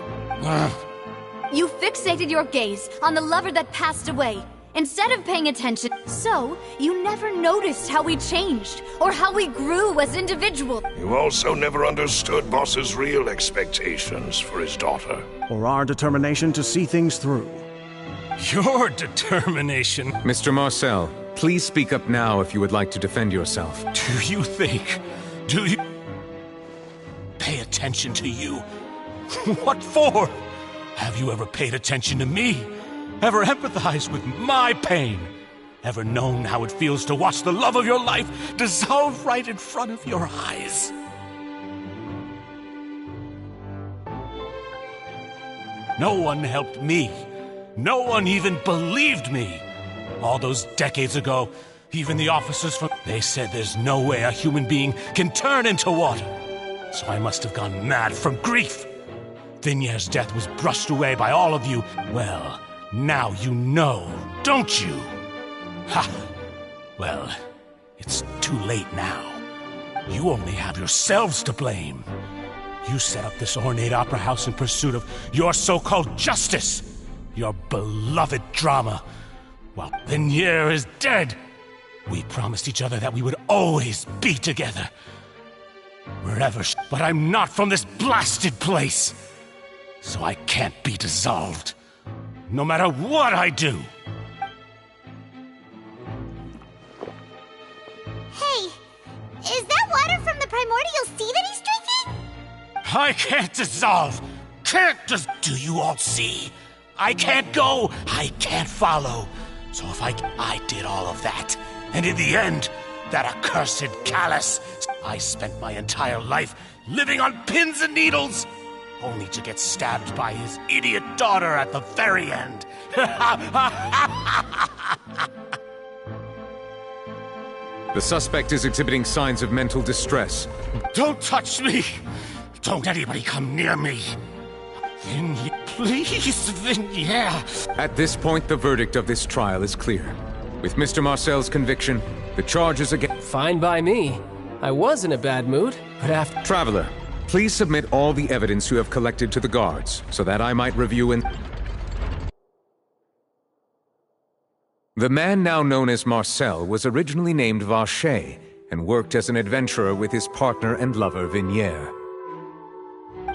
You fixated your gaze on the lover that passed away, instead of paying attention. So, you never noticed how we changed, or how we grew as individuals. You also never understood Boss's real expectations for his daughter. Or our determination to see things through. Your determination? Mr. Marcel, please speak up now if you would like to defend yourself. Do you pay attention to you? What for? Have you ever paid attention to me? Ever empathized with my pain? Ever known how it feels to watch the love of your life dissolve right in front of your eyes? No one helped me. No one even believed me. All those decades ago, even the officers from... They said there's no way a human being can turn into water. So I must have gone mad from grief. Vignier's death was brushed away by all of you. Well, now you know, don't you? Ha! Well, it's too late now. You only have yourselves to blame. You set up this ornate opera house in pursuit of your so-called justice, your beloved drama. While Vignier is dead, we promised each other that we would always be together. But I'm not from this blasted place, so I can't be dissolved, no matter what I do. Hey, is that water from the primordial sea that he's drinking? I can't dissolve! Do you all see? I can't go! I can't follow! So if I did all of that, and in the end, that accursed Callus, I spent my entire life living on pins and needles, only to get stabbed by his idiot daughter at the very end. The suspect is exhibiting signs of mental distress. Don't touch me! Don't anybody come near me! Vignier, please, Vignier! At this point, the verdict of this trial is clear. With Mr. Marcel's conviction, the charges against... Fine by me. I was in a bad mood, but after... Traveler, please submit all the evidence you have collected to the guards, so that I might review and... The man now known as Marcel was originally named Vacher, and worked as an adventurer with his partner and lover, Vignier.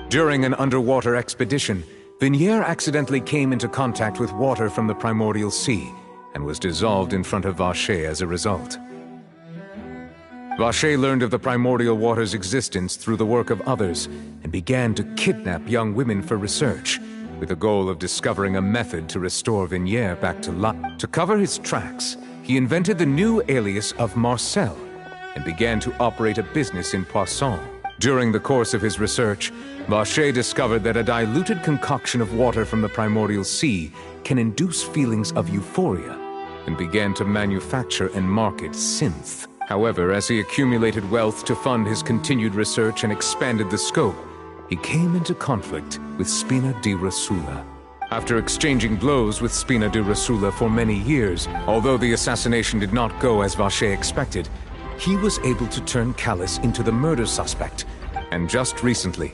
During an underwater expedition, Vignier accidentally came into contact with water from the primordial sea, and was dissolved in front of Vacher as a result. Vacher learned of the primordial water's existence through the work of others, and began to kidnap young women for research, with the goal of discovering a method to restore Vignier back to life. To cover his tracks, he invented the new alias of Marcel, and began to operate a business in Poisson. During the course of his research, Vacher discovered that a diluted concoction of water from the primordial sea can induce feelings of euphoria, and began to manufacture and market synth. However, as he accumulated wealth to fund his continued research and expanded the scope, he came into conflict with Spina di Rosula. After exchanging blows with Spina di Rosula for many years, although the assassination did not go as Vacher expected, he was able to turn Callus into the murder suspect. And just recently,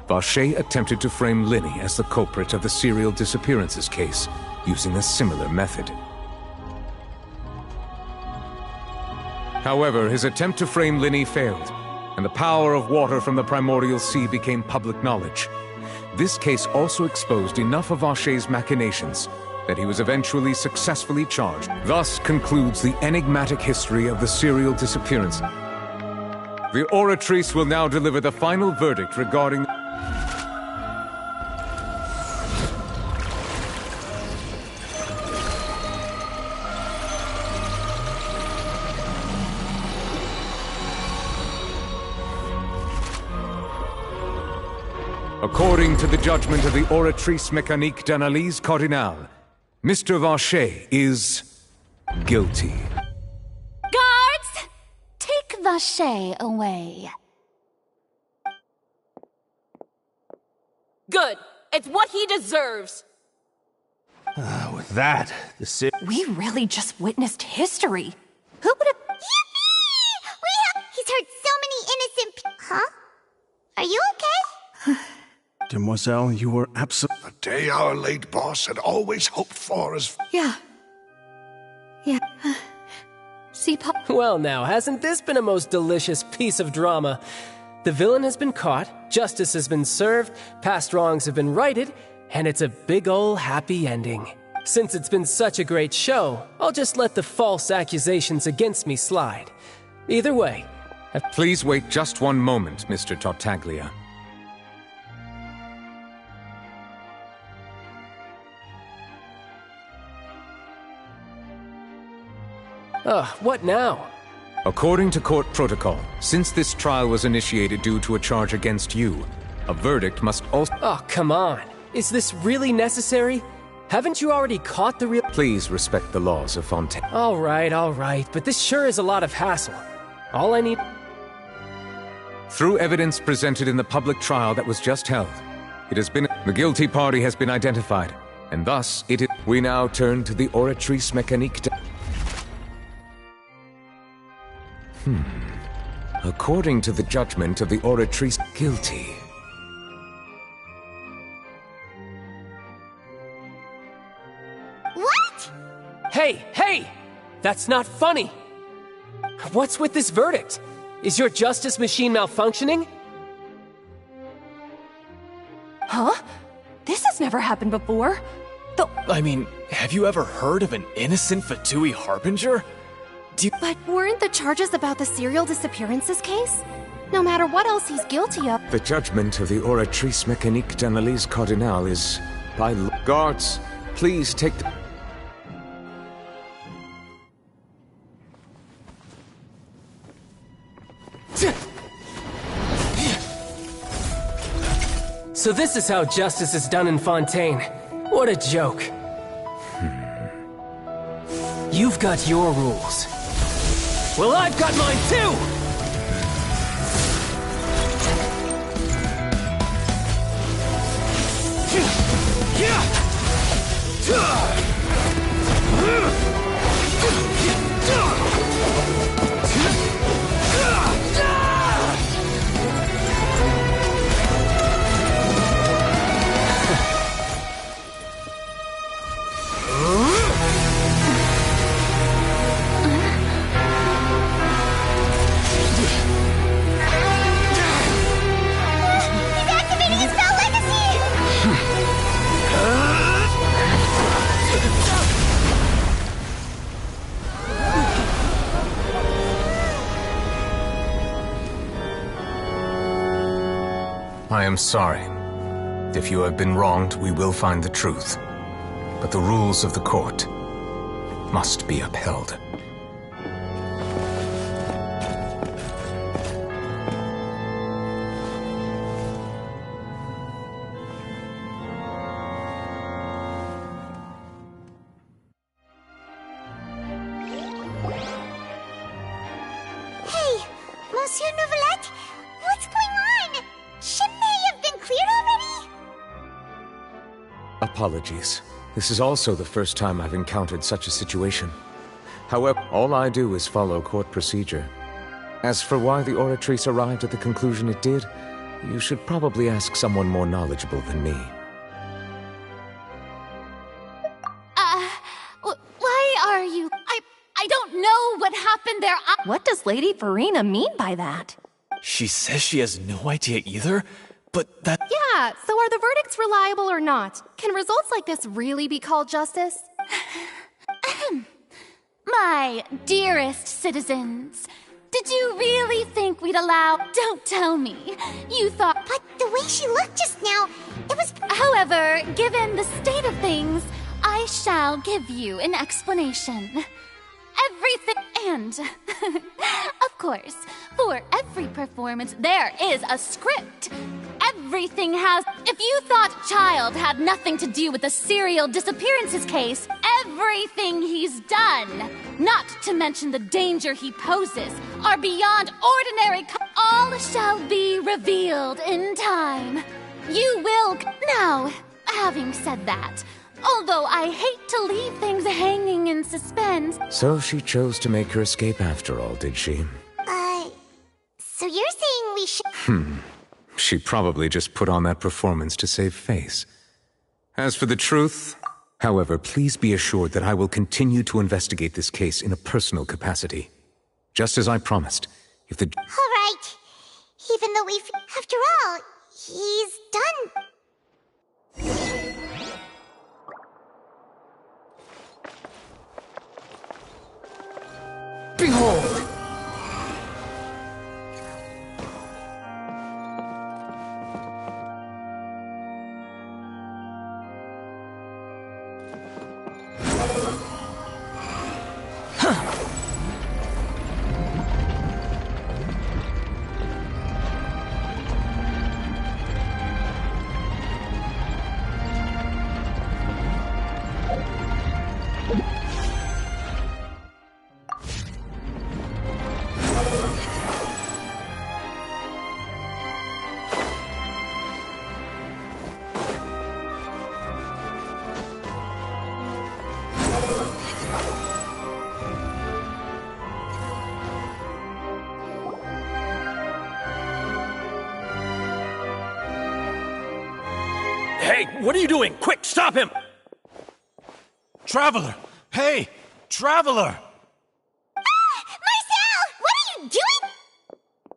Vacher attempted to frame Linny as the culprit of the serial disappearances case, using a similar method. However, his attempt to frame Linny failed, and the power of water from the primordial sea became public knowledge. This case also exposed enough of Vacher's machinations that he was eventually successfully charged. Thus concludes the enigmatic history of the serial disappearance. The Oratrice will now deliver the final verdict regarding... According to the judgment of the Oratrice Mécanique d'Analyse Cardinale, Mr. Vacher is guilty. Guards! Take Vacher away. Good. It's what he deserves. With that, the We really just witnessed history. Who would have... Yippee! He's hurt so many innocent people. Huh? Are you okay? Demoiselle, you were absolutely... The day our late boss had always hoped for as... Yeah. See, Well now, hasn't this been a most delicious piece of drama? The villain has been caught, justice has been served, past wrongs have been righted, and it's a big ol' happy ending. Since it's been such a great show, I'll just let the false accusations against me slide. Either way... Please wait just one moment, Mr. Tartaglia. What now? According to court protocol, since this trial was initiated due to a charge against you, a verdict must also... Oh, come on. Is this really necessary? Haven't you already caught the real... Please respect the laws of Fontaine. All right, but this sure is a lot of hassle. All I need... Through evidence presented in the public trial that was just held, it has been... The guilty party has been identified, and thus it is... We now turn to the Oratrice Mécanique de... According to the judgment of the Oratrice, guilty. What? Hey! That's not funny! What's with this verdict? Is your justice machine malfunctioning? Huh? This has never happened before. I mean, have you ever heard of an innocent Fatui Harbinger? But weren't the charges about the serial disappearances case? No matter what else he's guilty of... The judgment of the Oratrice Mécanique d'Analyse Cardinale is by... Guards, please take the... So this is how justice is done in Fontaine. What a joke. You've got your rules. Well, I've got mine too! I am sorry. If you have been wronged, we will find the truth. But the rules of the court must be upheld. apologies. This is also the first time I've encountered such a situation. However, all I do is follow court procedure. As for why the Oratrice arrived at the conclusion it did, you should probably ask someone more knowledgeable than me. Why are you... I don't know what happened there. What does Lady Farina mean by that? She says she has no idea either, but that... Yeah, so are the verdicts reliable or not? Can results like this really be called justice? My dearest citizens, did you really think we'd allow... Don't tell me. You thought... But the way she looked just now, it was... However, given the state of things, I shall give you an explanation. Everything... And, of course, for every performance, there is a script. Everything has... If you thought Child had nothing to do with the serial disappearances case, everything he's done, not to mention the danger he poses, are beyond ordinary... All shall be revealed in time. You will... Now, having said that... Although I hate to leave things hanging in suspense... So she chose to make her escape after all, did she? So you're saying we should... She probably just put on that performance to save face. As for the truth... However, please be assured that I will continue to investigate this case in a personal capacity. Just as I promised, if the... All right. Even though we've... After all, he's done... Behold! Hey, what are you doing? Quick, stop him! Traveler! Hey! Traveler! Marcel! What are you doing?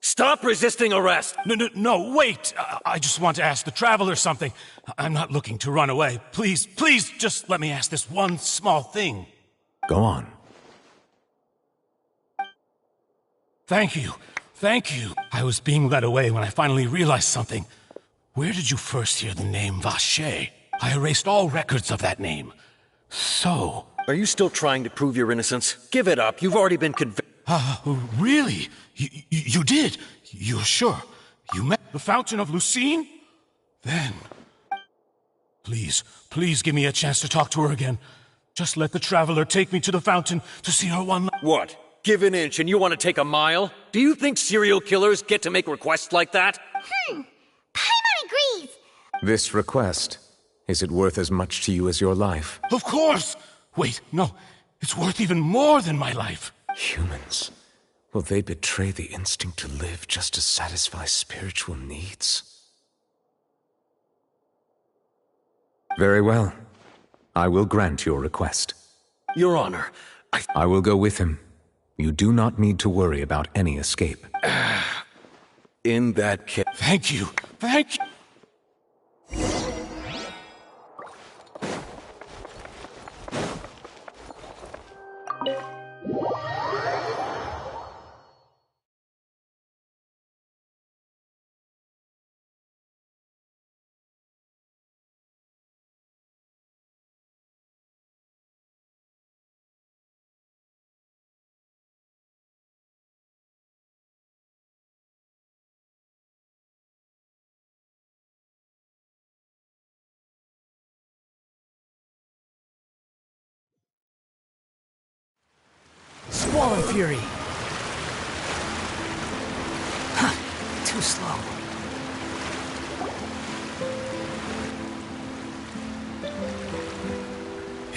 Stop resisting arrest! No, wait! I just want to ask the Traveler something. I'm not looking to run away. Please, just let me ask this one small thing. Go on. Thank you. I was being led away when I finally realized something. Where did you first hear the name Vacher? I erased all records of that name. So... Are you still trying to prove your innocence? Give it up. You've already been convicted. Really? You did? You're sure? You met the Fountain of Lucine? Then... Please give me a chance to talk to her again. Just let the Traveler take me to the fountain to see her one... What? Give an inch and you want to take a mile? Do you think serial killers get to make requests like that? Paimon agrees! This request, is it worth as much to you as your life? Of course! Wait, no. It's worth even more than my life. Humans. Will they betray the instinct to live just to satisfy spiritual needs? Very well. I will grant your request. Your Honor, I will go with him. You do not need to worry about any escape. In that case... Thank you. Squall Fury! Too slow.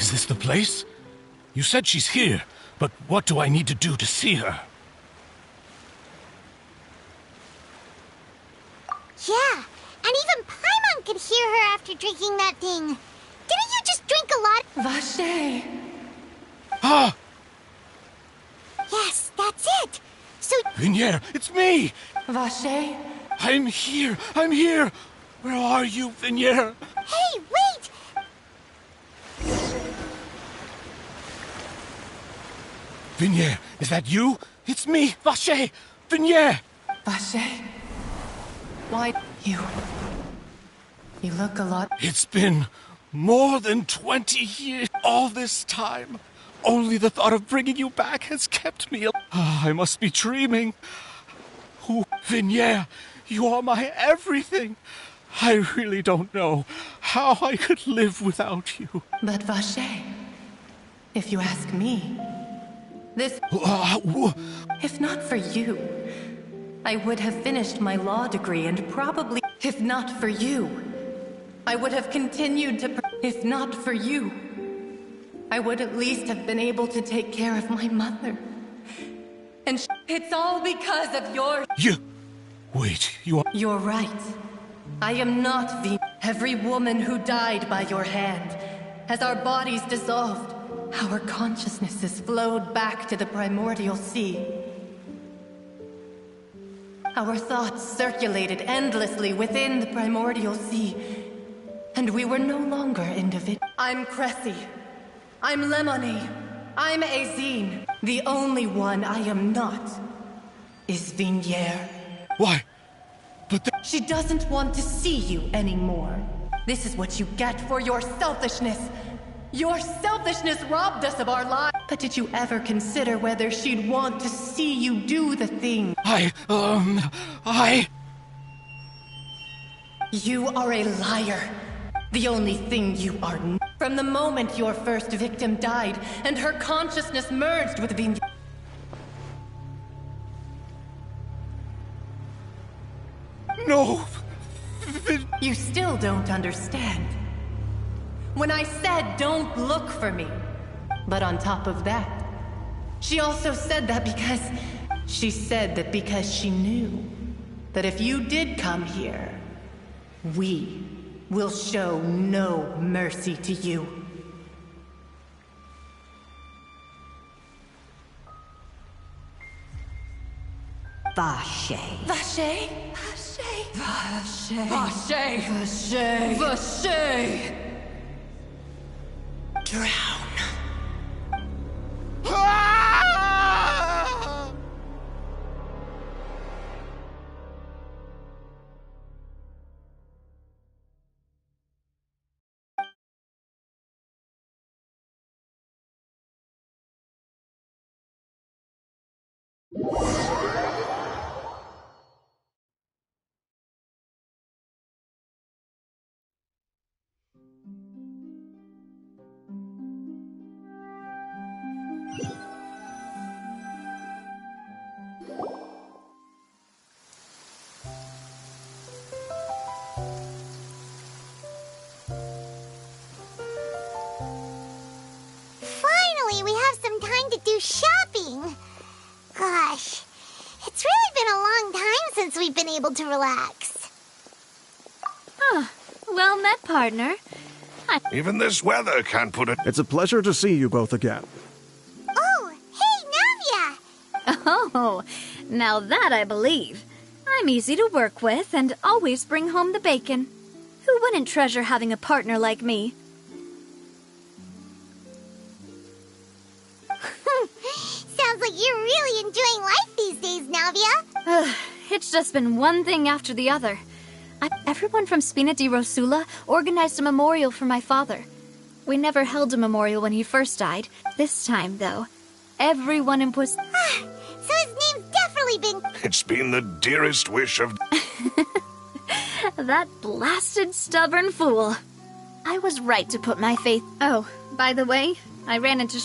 Is this the place? You said she's here, but what do I need to do to see her? Yeah, and even Paimon could hear her after drinking that thing. Didn't you just drink a lot? Vache! Ah! Yes, that's it. So... Vinier, it's me! Vache? I'm here! I'm here! Where are you, Vinier? Hey, wait! Vinier, is that you? It's me, Vache! Vinier! Vache? Why, you look a lot... It's been more than 20 years. All this time. Only the thought of bringing you back has kept me alive. I must be dreaming. Vinier, you are my everything. I really don't know how I could live without you. But Vache, if you ask me, this... If not for you, I would have finished my law degree and probably... If not for you, I would have continued to... If not for you, I would at least have been able to take care of my mother. And it's all because of your... Wait, you are... You're right. I am not the... Every woman who died by your hand, as our bodies dissolved, our consciousnesses flowed back to the primordial sea. Our thoughts circulated endlessly within the primordial sea, and we were no longer individuals. I'm Cressy. I'm Lemony. I'm Azine. The only one I am not is Vinier. Why? But she doesn't want to see you anymore. This is what you get for your selfishness. Your selfishness robbed us of our lives. But did you ever consider whether she'd want to see you do the thing? You are a liar. The only thing you are from the moment your first victim died and her consciousness merged with Vinier. No! You still don't understand. When I said don't look for me. But on top of that, she also said that because... She said that because she knew that if you did come here, we will show no mercy to you. Vache. Vache? Vache? Vache. Vache. Vache. Vache. Drown. Finally, we have some time to do shopping. Gosh, it's really been a long time since we've been able to relax. Huh. Well met, partner. Even this weather can't put it. It's a pleasure to see you both again. Oh, hey, Navia! Oh, now that I believe. I'm easy to work with and always bring home the bacon. Who wouldn't treasure having a partner like me? Sounds like you're really enjoying life these days, Navia. It's just been one thing after the other. Everyone from Spina di Rosula organized a memorial for my father. We never held a memorial when he first died. This time, though, everyone in So his name's definitely been... It's been the dearest wish of... That blasted stubborn fool. I was right to put my faith... Oh, by the way, I ran into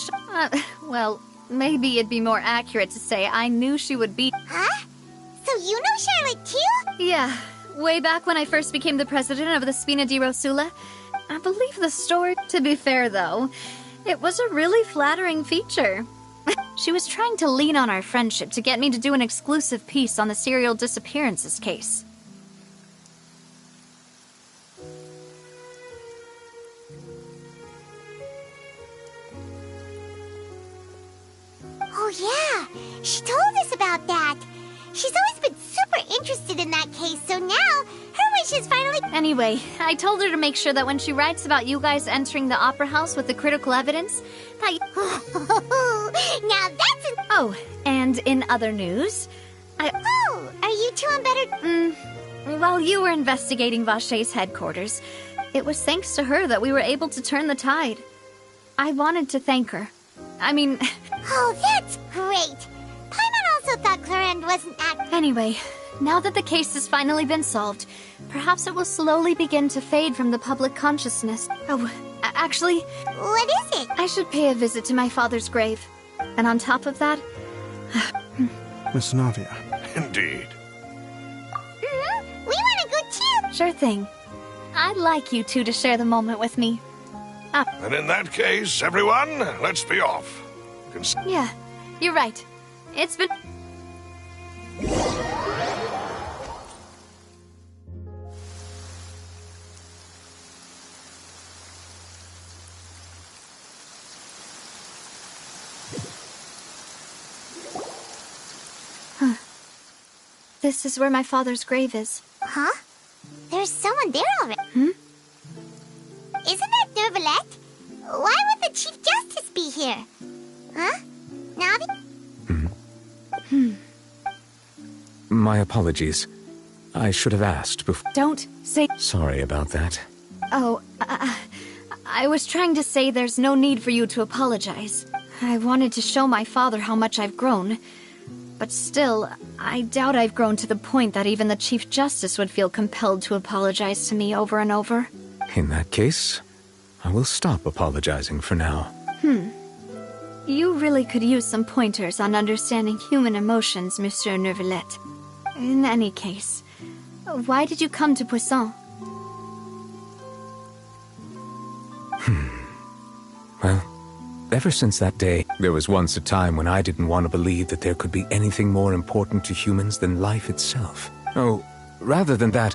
well, maybe it'd be more accurate to say I knew she would be... Huh? So you know Charlotte too? Yeah, way back when I first became the president of the Spina di Rosula. I believe the story... To be fair, though, It was a really flattering feature. She was trying to lean on our friendship to get me to do an exclusive piece on the serial disappearances case. Oh yeah, she told us about that. She's always been super interested in that case, so now her wish is finally... Anyway, I told her to make sure that when she writes about you guys entering the opera house with the critical evidence, that now that's an... Oh, and in other news, Oh, are you two on better... While you were investigating Vache's headquarters, it was thanks to her that we were able to turn the tide. I wanted to thank her. I mean... Oh, that's great! Paimon also thought Clarend wasn't Anyway, now that the case has finally been solved, perhaps it will slowly begin to fade from the public consciousness. Oh, actually... What is it? I should pay a visit to my father's grave. And on top of that... Miss Navia. Indeed. We want to go too! Sure thing. I'd like you two to share the moment with me. And in that case, everyone, let's be off. Yeah, you're right. It's been... This is where my father's grave is. Huh? There's someone there already. Isn't that Nervalette? Why would the Chief Justice be here? Huh? Navi? My apologies. I should have asked before. Don't say... Sorry about that. Oh, I was trying to say there's no need for you to apologize. I wanted to show my father how much I've grown. But still, I doubt I've grown to the point that even the Chief Justice would feel compelled to apologize to me over and over. In that case, I will stop apologizing for now. You really could use some pointers on understanding human emotions, Monsieur Nervalette. In any case, why did you come to Poisson? Well, ever since that day, there was once a time when I didn't want to believe that there could be anything more important to humans than life itself. Oh, rather than that,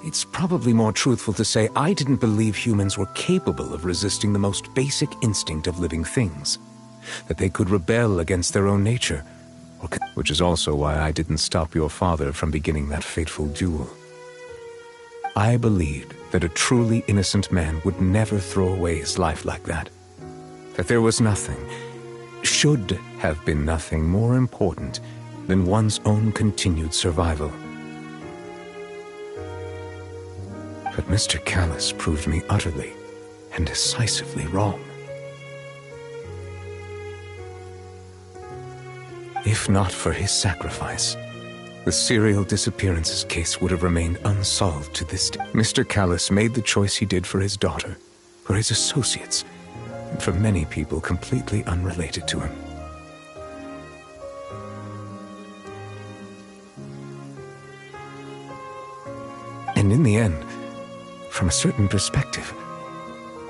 it's probably more truthful to say I didn't believe humans were capable of resisting the most basic instinct of living things. That they could rebel against their own nature. Which is also why I didn't stop your father from beginning that fateful duel. I believed that a truly innocent man would never throw away his life like that. That there was nothing, should have been nothing more important than one's own continued survival. But Mr. Callis proved me utterly and decisively wrong. If not for his sacrifice, the serial disappearances case would have remained unsolved to this day. Mr. Callis made the choice he did for his daughter, for his associates, and for many people completely unrelated to him. And in the end, from a certain perspective,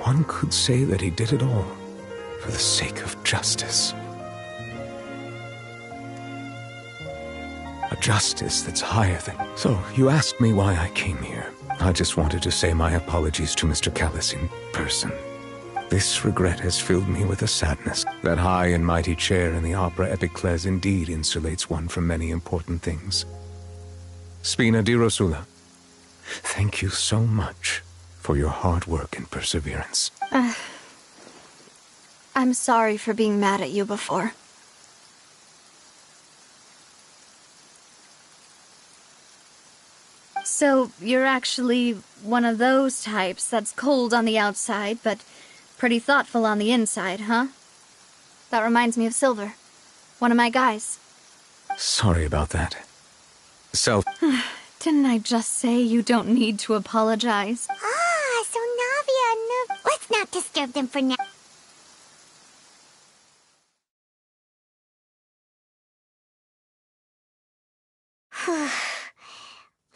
one could say that he did it all for the sake of justice. A justice that's higher than... So, you asked me why I came here. I just wanted to say my apologies to Mr. Callis in person. This regret has filled me with a sadness. That high and mighty chair in the Opera Epiclese indeed insulates one from many important things. Spina di Rosula, thank you so much for your hard work and perseverance. I'm sorry for being mad at you before. So, you're actually one of those types that's cold on the outside, but pretty thoughtful on the inside, huh? That reminds me of Silver, one of my guys. Sorry about that. Didn't I just say you don't need to apologize? Ah, so Navia, let's not disturb them for now.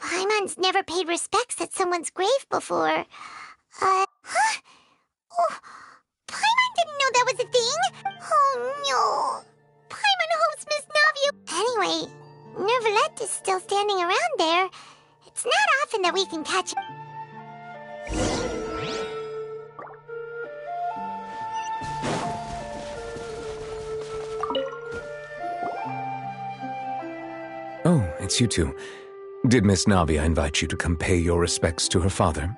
Paimon's never paid respects at someone's grave before. Huh? Oh, Paimon didn't know that was a thing? Oh no. Paimon hopes Miss Navia. Anyway, Nervalette is still standing around there. It's not often that we can catch. Oh, it's you two. Did Miss Navia invite you to come pay your respects to her father?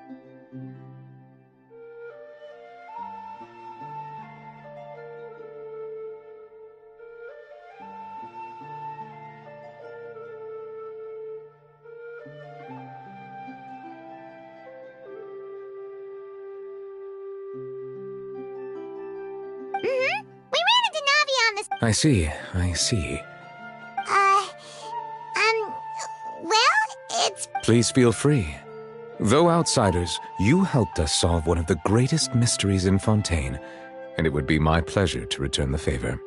We ran into Navia on this. I see. Well, it's. Please feel free. Though outsiders, you helped us solve one of the greatest mysteries in Fontaine, and it would be my pleasure to return the favor.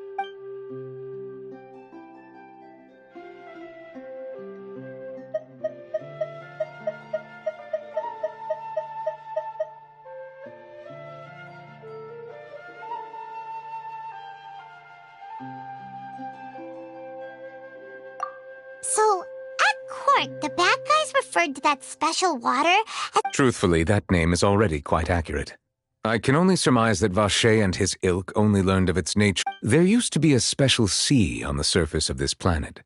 So, at court, the bad guys referred to that special water as. Truthfully, that name is already quite accurate. I can only surmise that Vacher and his ilk only learned of its nature. There used to be a special sea on the surface of this planet.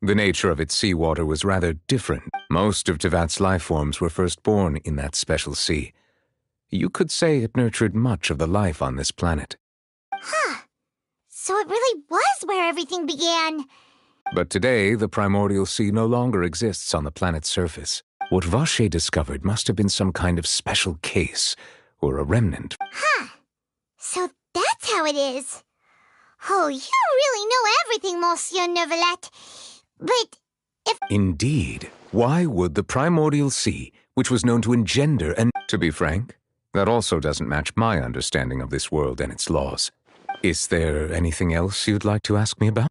The nature of its seawater was rather different. Most of Tevat's life forms were first born in that special sea. You could say it nurtured much of the life on this planet. Huh. So it really was where everything began. But today, the primordial sea no longer exists on the planet's surface. What Vacher discovered must have been some kind of special case, or a remnant. Huh. So that's how it is. Oh, you really know everything, Monsieur Nervalette. But if... Indeed. Why would the primordial sea, which was known to engender and... To be frank, that also doesn't match my understanding of this world and its laws. Is there anything else you'd like to ask me about?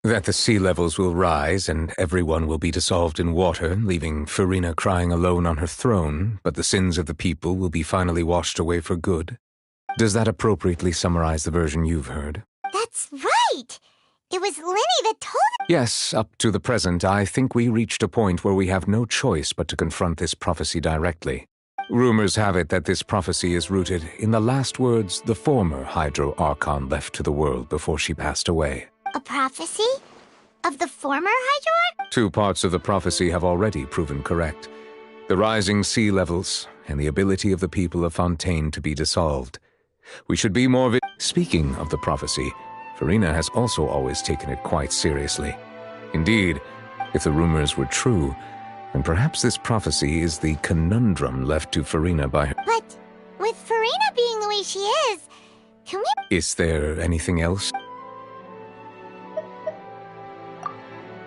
That the sea levels will rise and everyone will be dissolved in water, leaving Farina crying alone on her throne, but the sins of the people will be finally washed away for good. Does that appropriately summarize the version you've heard? That's right! It was Lenny that told us. Yes, up to the present, I think we reached a point where we have no choice but to confront this prophecy directly. Rumors have it that this prophecy is rooted in the last words the former Hydro Archon left to the world before she passed away. A prophecy? Of the former Hydro? Two parts of the prophecy have already proven correct. The rising sea levels and the ability of the people of Fontaine to be dissolved. We should be more Speaking of the prophecy, Farina has also always taken it quite seriously. Indeed, if the rumors were true, then perhaps this prophecy is the conundrum left to Farina by her. But with Farina being the way she is, can we... Is there anything else?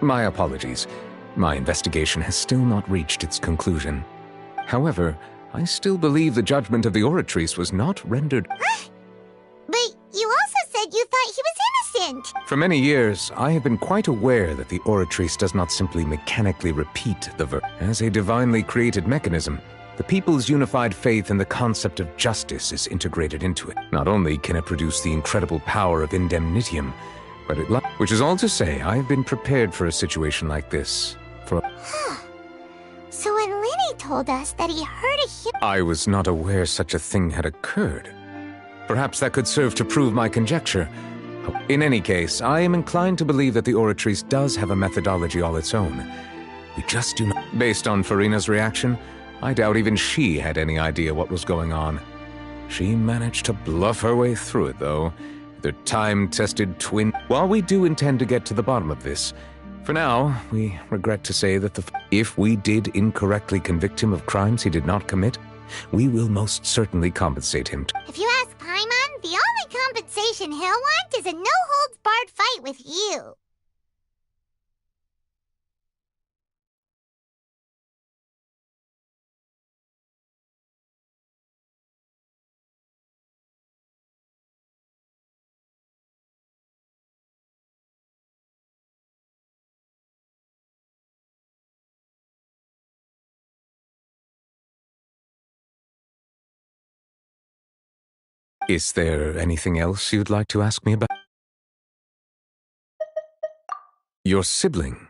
My apologies. My investigation has still not reached its conclusion. However, I still believe the judgment of the Oratrice was not rendered... Huh? But you also said you thought he was innocent! For many years, I have been quite aware that the Oratrice does not simply mechanically repeat the verb. As a divinely created mechanism, the people's unified faith in the concept of justice is integrated into it. Not only can it produce the incredible power of indemnitium, but it... Which is all to say, I have been prepared for a situation like this for... Huh. So when Lenny told us that he heard a... I was not aware such a thing had occurred. Perhaps that could serve to prove my conjecture. In any case, I am inclined to believe that the Oratrice does have a methodology all its own. We just do not... Based on Farina's reaction, I doubt even she had any idea what was going on. She managed to bluff her way through it, though. Their time-tested twin... While we do intend to get to the bottom of this, for now, we regret to say that if we did incorrectly convict him of crimes he did not commit, we will most certainly compensate him. If you ask Paimon, the only compensation he'll want is a no-holds-barred fight with you. Is there anything else you'd like to ask me about? Your sibling?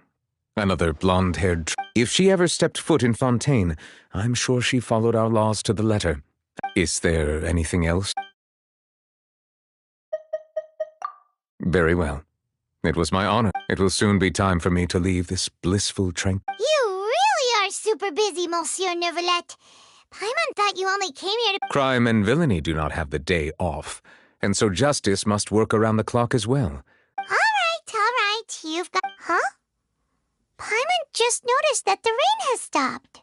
Another blonde-haired If she ever stepped foot in Fontaine, I'm sure she followed our laws to the letter. Is there anything else? Very well. It was my honor. It will soon be time for me to leave this blissful You really are super busy, Monsieur Neuvillette. Paimon thought you only came here to— Crime and villainy do not have the day off, and so justice must work around the clock as well. All right, you've got— Huh? Paimon just noticed that the rain has stopped.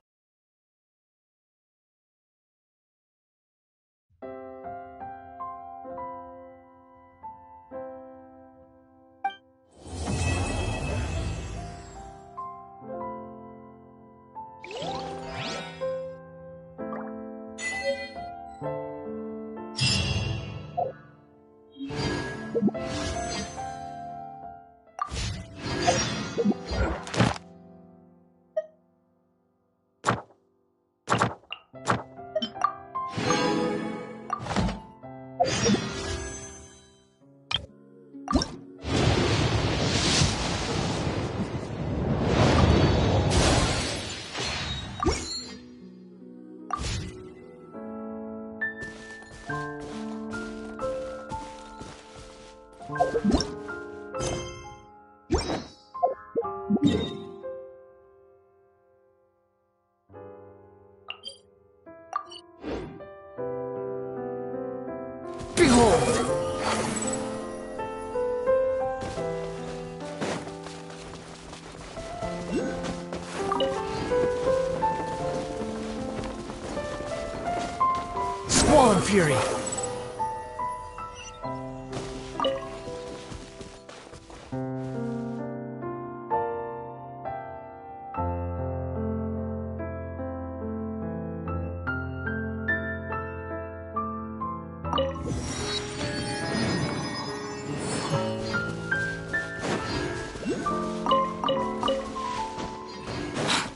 Squall Fury!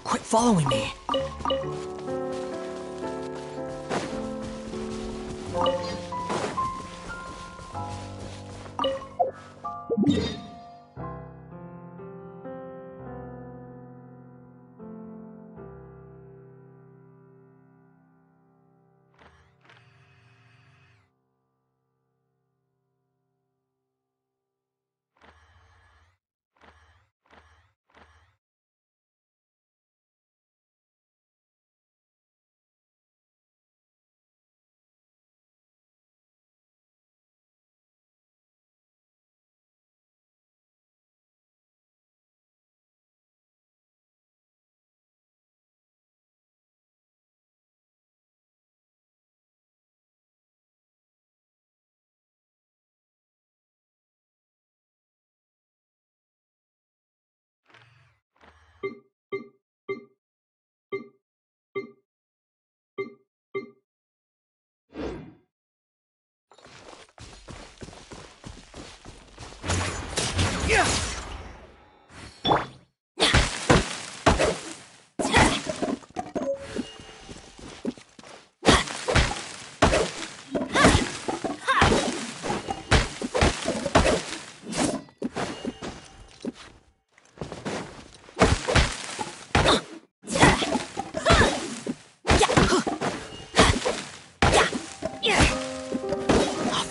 Quit following me!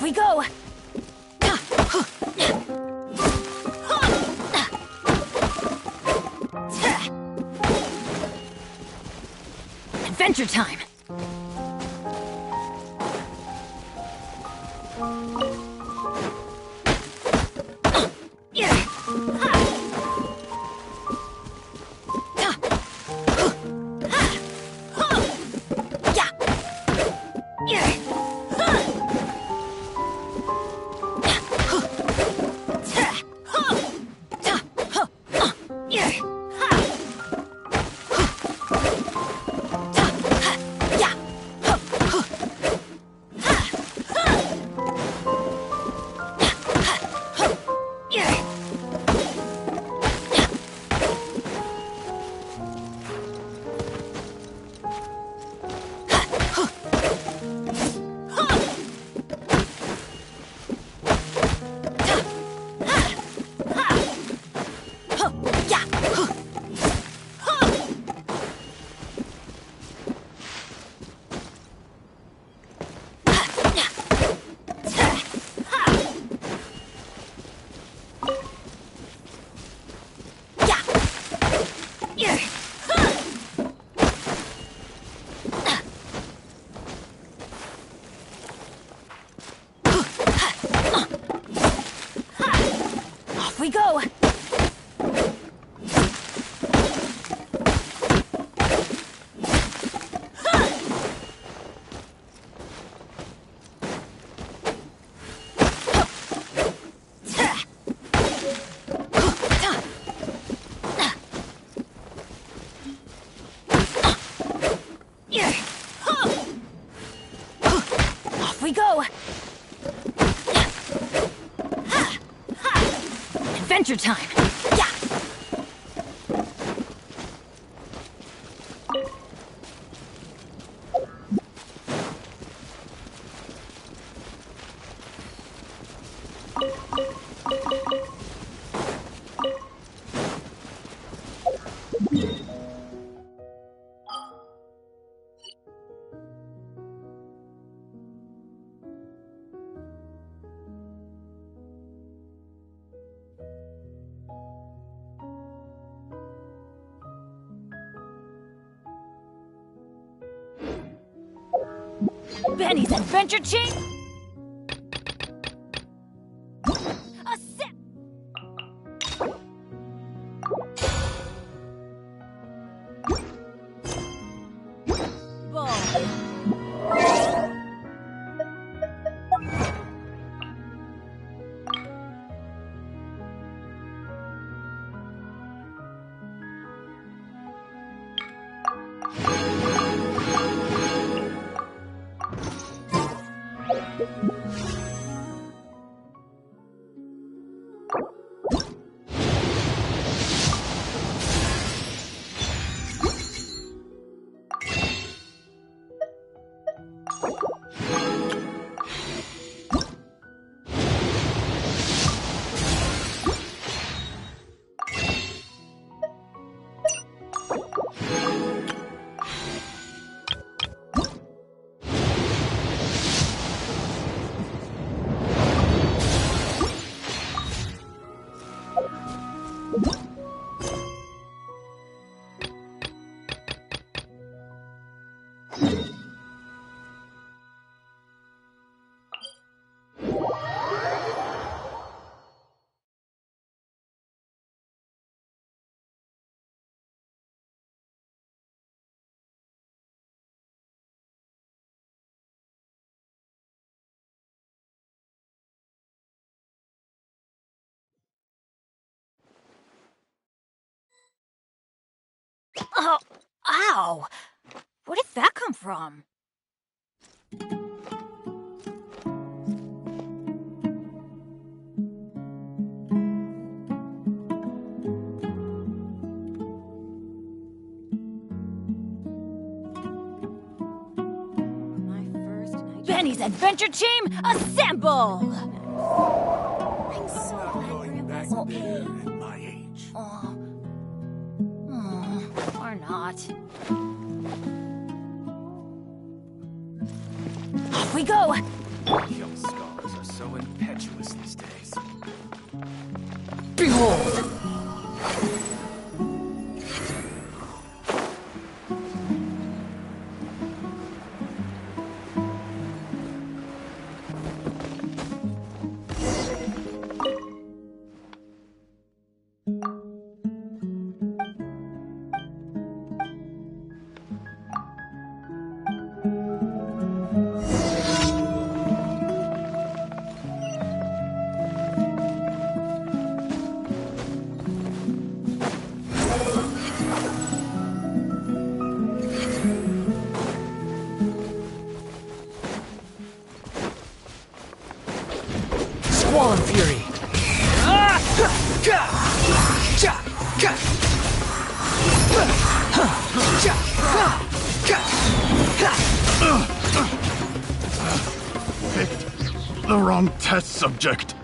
We go! Adventure time! adventure time! Yeah! Benny's adventure chain? A sip! Oh, ow! Where did that come from? Benny's adventure team, assemble! I'm so hungry, Elizabeth. At my age. Or not. Off we go! Young scholars are so impetuous these days. Behold! Squall and Fury! Picked the wrong test subject.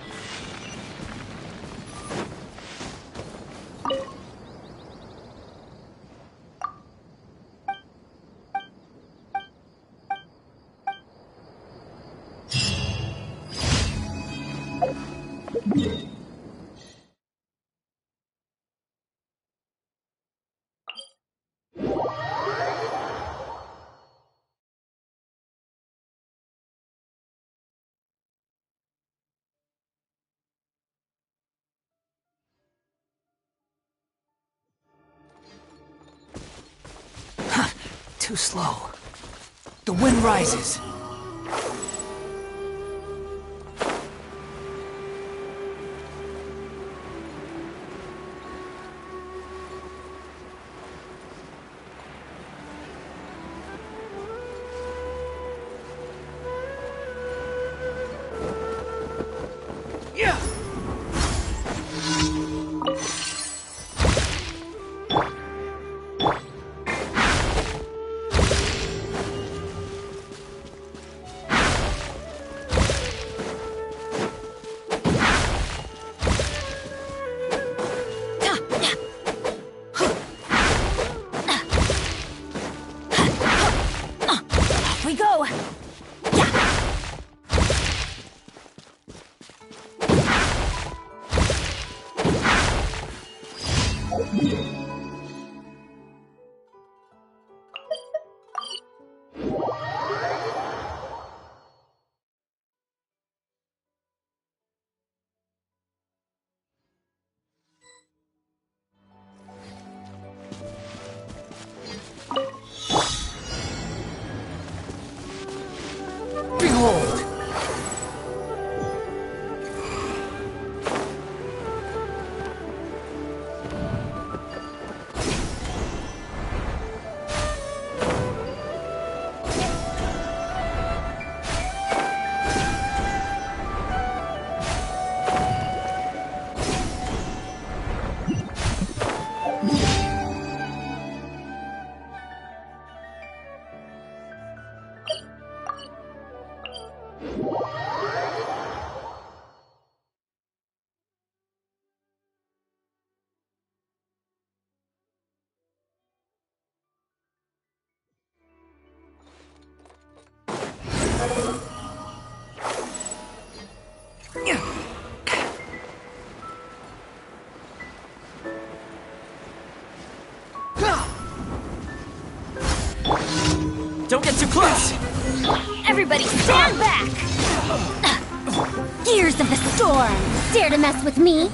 Too slow. The wind rises. Yeah! Don't get too close! Everybody stand back! Gears of the storm! Dare to mess with me?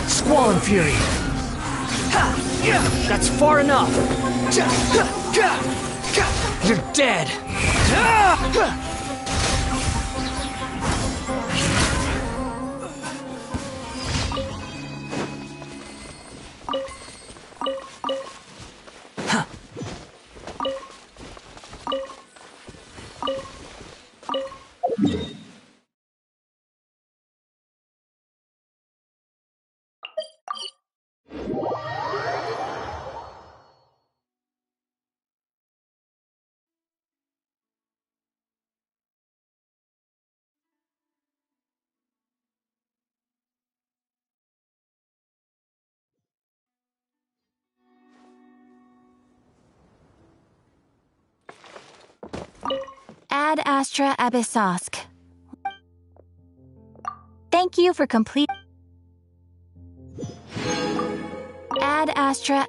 Squall and Fury! That's far enough! You're dead! Ad Astra Abyssosk. Thank you for complete. Ad Astra.